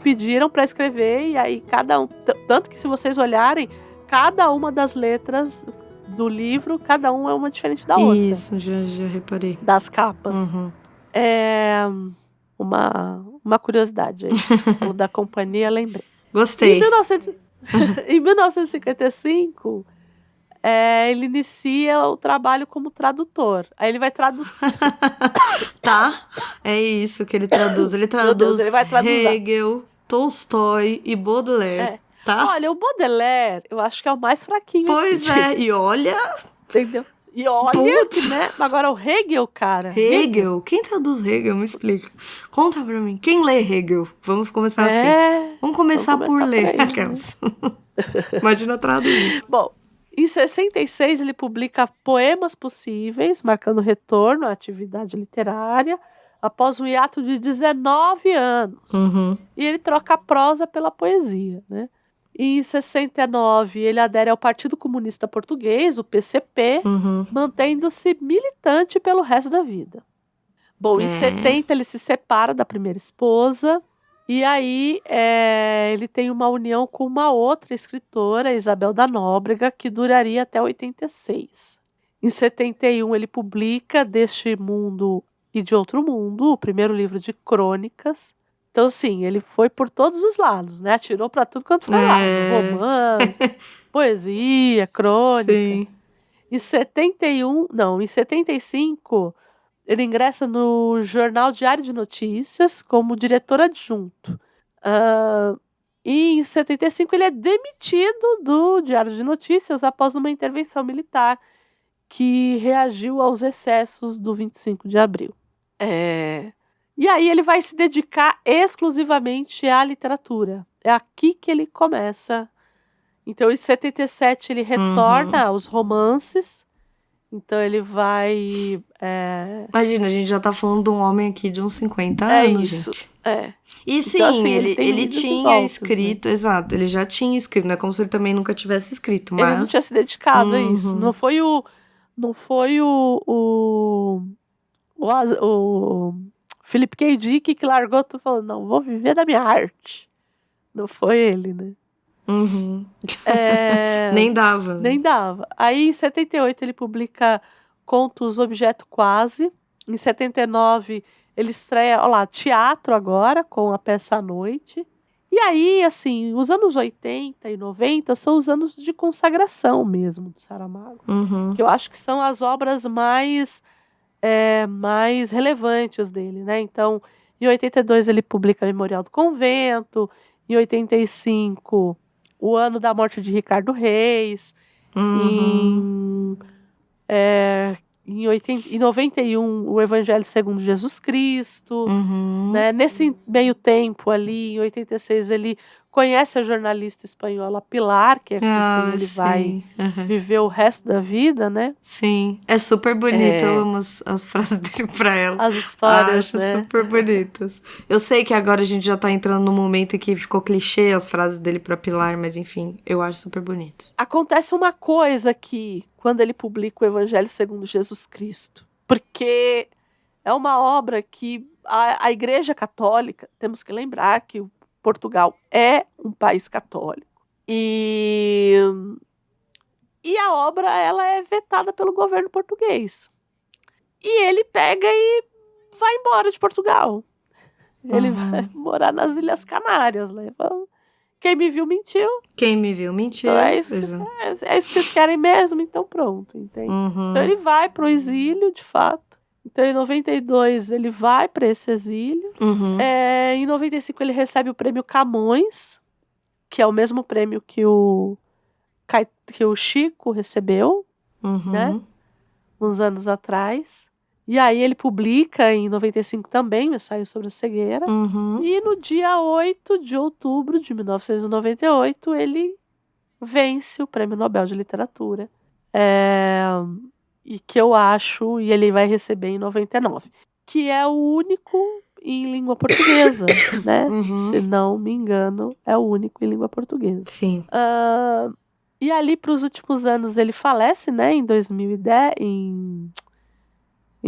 pediram para escrever e aí cada um... Tanto que se vocês olharem, cada uma das letras do livro, cada uma é uma diferente da outra. Isso, já reparei. Das capas. Uma curiosidade aí. O da Companhia, lembrei. Gostei. Em 1955, ele inicia o trabalho como tradutor. Aí ele vai traduzir. Tá, é isso que ele traduz. Ele traduz ele vai Hegel, Tolstói e Baudelaire. Tá? Olha, o Baudelaire, eu acho que é o mais fraquinho. Pois e olha... Entendeu? E olha, Putz. né? Agora o Hegel, cara. Hegel? Quem traduz Hegel? Me explica. Conta pra mim. Quem lê Hegel? Vamos começar assim. Vamos começar por ler. aí, Aquelas. Imagina traduzir. Bom, em 66 ele publica Poemas Possíveis, marcando o retorno à atividade literária, após um hiato de 19 anos. E ele troca a prosa pela poesia, né? E em 69 ele adere ao Partido Comunista Português, o PCP, mantendo-se militante pelo resto da vida. Bom, em 70 ele se separa da primeira esposa. E aí ele tem uma união com uma outra escritora, Isabel da Nóbrega, que duraria até 86. Em 71 ele publica Deste Mundo e de Outro Mundo, o primeiro livro de crônicas. Então, assim, ele foi por todos os lados, né? Atirou para tudo quanto foi lado. Romance, poesia, crônica. Sim. Em 75... ele ingressa no Jornal Diário de Notícias como diretor adjunto. E em 75 ele é demitido do Diário de Notícias após uma intervenção militar que reagiu aos excessos do 25 de abril. E aí ele vai se dedicar exclusivamente à literatura. É aqui que ele começa. Então, em 77 ele retorna aos romances. Então ele vai... Imagina, a gente já tá falando de um homem aqui de uns 50 anos, isso. gente. Então, E sim, assim, ele tinha escrito, né? Exato, ele já tinha escrito, não é como se ele também nunca tivesse escrito, mas... Ele não tinha se dedicado a isso. Não foi o Philip K. Dick que largou tudo falando, não, vou viver da minha arte. Não foi ele, né? Nem dava. Nem dava. Aí, em 78, ele publica Contos Objeto Quase. Em 79, ele estreia, olha lá, teatro agora, com a peça à noite. E aí, assim, os anos 80 e 90 são os anos de consagração mesmo do Saramago. Que eu acho que são as obras mais relevantes dele, né? Então, em 82 ele publica Memorial do Convento. Em 85... o ano da morte de Ricardo Reis. Em 91, o Evangelho segundo Jesus Cristo. Né? Nesse meio tempo ali, em 86, ele conhece a jornalista espanhola Pilar, que é com quem ele vai viver o resto da vida, né? Sim, é super bonito, eu amo as frases dele pra ela. As histórias, acho super bonitas. Eu sei que agora a gente já tá entrando num momento em que ficou clichê as frases dele pra Pilar, mas enfim, eu acho super bonito. Acontece uma coisa que, quando ele publica o Evangelho segundo Jesus Cristo, porque é uma obra que a Igreja Católica, temos que lembrar que Portugal é um país católico. E a obra ela é vetada pelo governo português. E ele pega e vai embora de Portugal. Ele vai morar nas Ilhas Canárias. Leva. Quem me viu mentiu. Quem me viu mentiu. Então é isso que eles querem mesmo, então pronto. Entende? Então ele vai para o exílio, de fato. Então, em 92, ele vai para esse exílio. Em 95, ele recebe o prêmio Camões, que é o mesmo prêmio que o Chico recebeu, né? Uns anos atrás. E aí ele publica, em 95 também, um ensaio sobre a cegueira. E no dia 8 de outubro de 1998, ele vence o Prêmio Nobel de Literatura. E que eu acho, e ele vai receber em 99, que é o único em língua portuguesa, né? Se não me engano, é o único em língua portuguesa. Sim. E ali, para os últimos anos, ele falece, né? Em 2010, em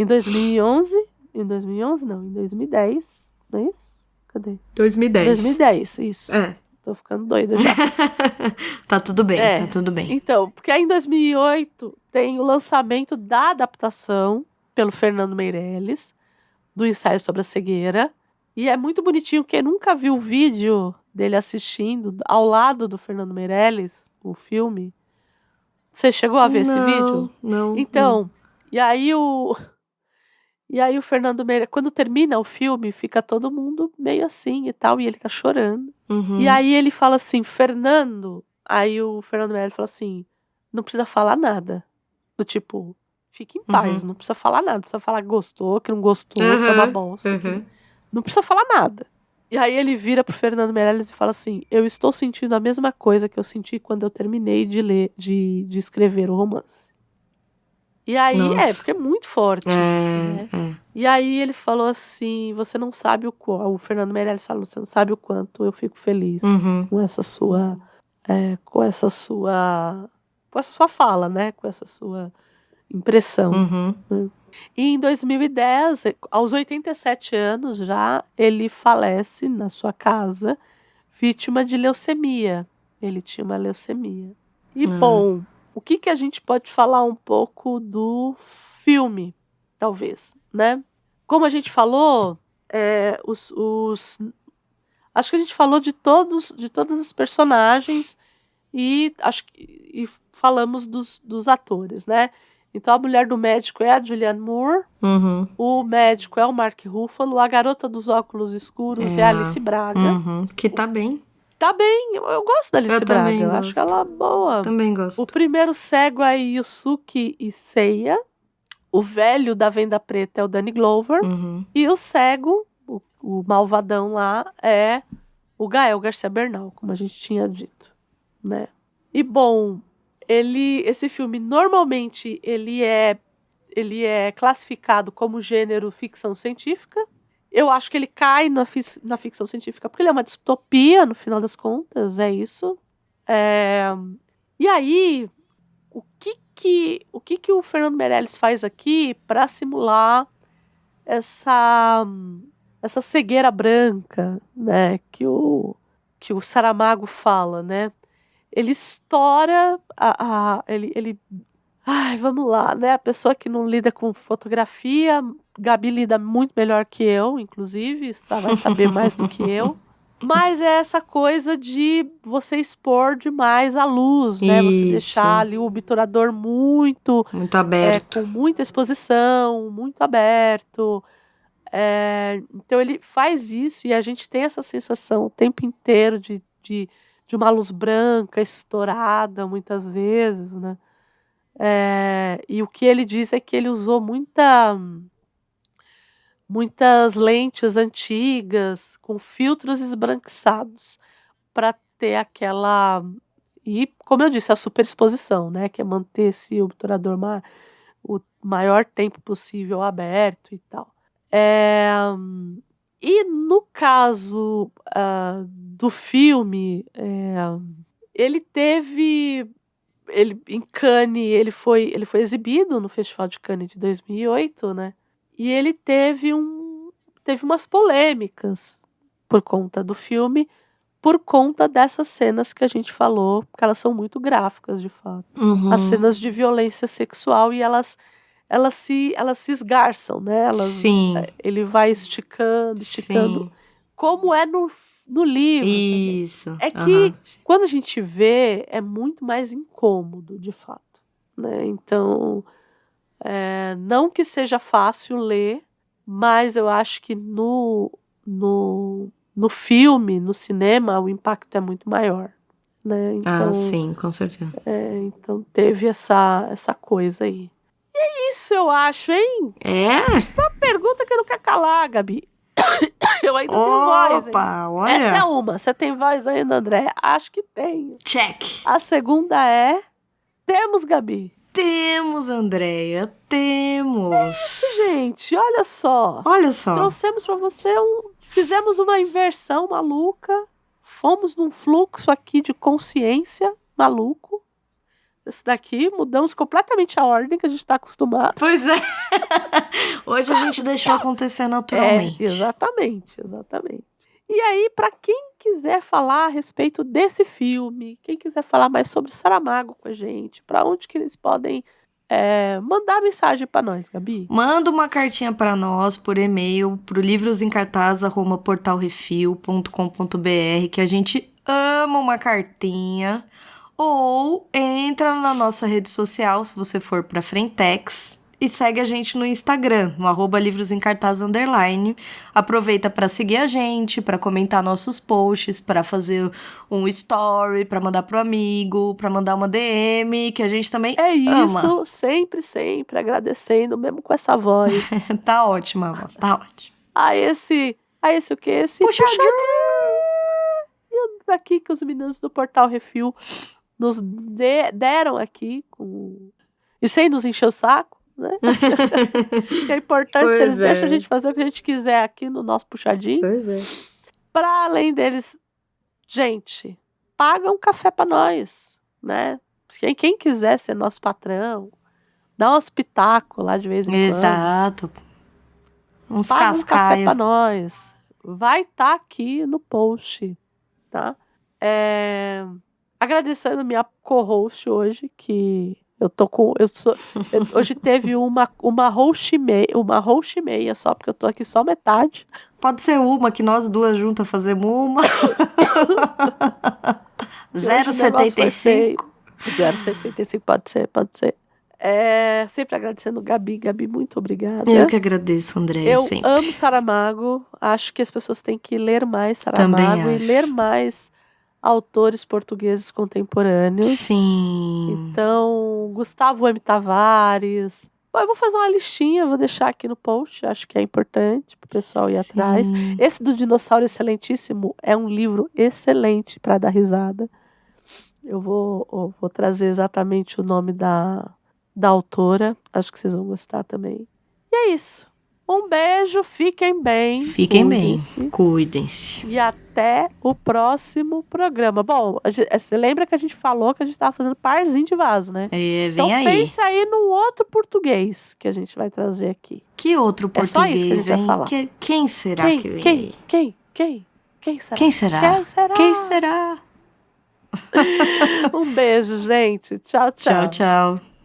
2011, em 2011 não, em 2010, não é isso? Cadê? 2010. 2010, isso. Tô ficando doida já. Tá tudo bem, tá tudo bem. Então, porque aí em 2008 tem o lançamento da adaptação pelo Fernando Meirelles do ensaio sobre a cegueira. E é muito bonitinho, quem nunca viu o vídeo dele assistindo ao lado do Fernando Meirelles, o filme. Você chegou a ver esse vídeo? Não. Então, e aí o Fernando Meirelles, quando termina o filme, fica todo mundo meio assim e tal, e ele tá chorando. E aí ele fala assim, Fernando, aí o Fernando Meirelles fala assim, não precisa falar nada. Do tipo, fique em paz, não precisa falar nada, não precisa falar que gostou, que não gostou, que é uma bosta. Não precisa falar nada. E aí ele vira pro Fernando Meirelles e fala assim, eu estou sentindo a mesma coisa que eu senti quando eu terminei de escrever o romance. E aí, porque é muito forte isso, né? E aí ele falou assim, você não sabe o Fernando Meirelles falou, você não sabe o quanto eu fico feliz com essa sua fala, né? Com essa sua impressão. E em 2010, aos 87 anos já, ele falece na sua casa, vítima de leucemia. Ele tinha uma leucemia. E, bom, o que a gente pode falar um pouco do filme, talvez, né? Como a gente falou, acho que a gente falou de todos os personagens e falamos dos atores, né? Então, a mulher do médico é a Julianne Moore, o médico é o Mark Ruffalo, a garota dos óculos escuros é a Alice Braga. Que tá bem. Tá bem, eu gosto da Alice Braga, eu acho ela boa. Também gosto. O primeiro cego é Yusuke Seiya, o velho da Venda Preta é o Danny Glover, e o cego, o malvadão lá, é o Gael Garcia Bernal, como a gente tinha dito, né? E, bom, esse filme, normalmente, ele é classificado como gênero ficção científica. Eu acho que ele cai na ficção científica porque ele é uma distopia, no final das contas, é isso. E aí, o que o Fernando Meirelles faz aqui para simular essa cegueira branca, né, que o Saramago fala, né? Ele estoura vamos lá, né? A pessoa que não lida com fotografia, Gabi lida muito melhor que eu, inclusive, vai saber mais do que eu. Mas é essa coisa de você expor demais a luz, né? Você deixar ali o obturador muito aberto. Com muita exposição, muito aberto. Então ele faz isso e a gente tem essa sensação o tempo inteiro de uma luz branca estourada muitas vezes, né? E o que ele diz é que ele usou muitas lentes antigas com filtros esbranquiçados para ter aquela... E, como eu disse, a superexposição, né? Que é manter esse obturador o maior tempo possível aberto e tal. E no caso do filme, em Cannes, ele foi exibido no Festival de Cannes de 2008, né? E ele teve umas polêmicas por conta do filme, por conta dessas cenas que a gente falou, que elas são muito gráficas, de fato. As cenas de violência sexual, e elas se esgarçam, né? Ele vai esticando. Sim. Como é no livro. Isso. É que quando a gente vê, é muito mais incômodo, de fato, né? Então, não que seja fácil ler, mas eu acho que no filme, no cinema, o impacto é muito maior, né? Então, sim, com certeza. Então teve essa coisa aí. E é isso, eu acho, hein? Uma pergunta que eu não quero calar, Gabi. Eu ainda tenho voz. Opa, olha. Essa é uma. Você tem voz ainda, André? Acho que tenho. Check. A segunda é... Temos, Gabi. Temos, Andréia. Temos. É isso, gente. Olha só. Trouxemos pra você Fizemos uma inversão maluca. Fomos num fluxo aqui de consciência maluco. Esse daqui, mudamos completamente a ordem que a gente está acostumado. Pois é. Hoje a gente deixou acontecer naturalmente. Exatamente. E aí, para quem quiser falar a respeito desse filme, quem quiser falar mais sobre Saramago com a gente, para onde que eles podem mandar mensagem para nós, Gabi? Manda uma cartinha para nós por e-mail, pro livrosemcartaz@portalrefil.com.br, que a gente ama uma cartinha. Ou entra na nossa rede social, se você for para Frentex, e segue a gente no Instagram, no @livrosemcartaz_. Aproveita para seguir a gente, para comentar nossos posts, para fazer um story, para mandar pro amigo, para mandar uma DM, que a gente também isso, ama. sempre agradecendo, mesmo com essa voz. Tá ótima a voz, tá ótimo. Esse o quê? Esse puxadinho aqui que os meninos do Portal Refil nos deram aqui, e sem nos encher o saco, né? Que é importante, eles deixam a gente fazer o que a gente quiser aqui no nosso puxadinho. Pois é. Pra além deles, gente, paga um café pra nós, né? Quem quiser ser nosso patrão, dá um espetáculo lá de vez em quando. Exato. Uns paga um café cascaios. pra nós. Vai estar aqui no post, tá? Agradecendo minha co-host hoje, que hoje teve uma host e meia só, porque eu tô aqui só metade. Pode ser uma, que nós duas juntas fazemos uma. 0,75. 0,75, pode ser. Sempre agradecendo Gabi, muito obrigada. Eu que agradeço, Andréia, eu sempre. amo Saramago, acho que as pessoas têm que ler mais Saramago e ler mais autores portugueses contemporâneos. Sim. Então, Gustavo M. Tavares. Bom, eu vou fazer uma listinha, vou deixar aqui no post, acho que é importante pro pessoal ir atrás. Esse do Dinossauro Excelentíssimo é um livro excelente para dar risada. Eu vou trazer exatamente o nome da autora, acho que vocês vão gostar também. E é isso. Um beijo, fiquem bem. Cuidem-se. E até o próximo programa. Bom, você lembra que a gente falou que a gente estava fazendo parzinho de vaso, né? Então pense aí no outro português que a gente vai trazer aqui. Que outro português, só isso que a gente vai falar. Quem será que vem? Quem será? Quem será? Um beijo, gente. Tchau. Tchau.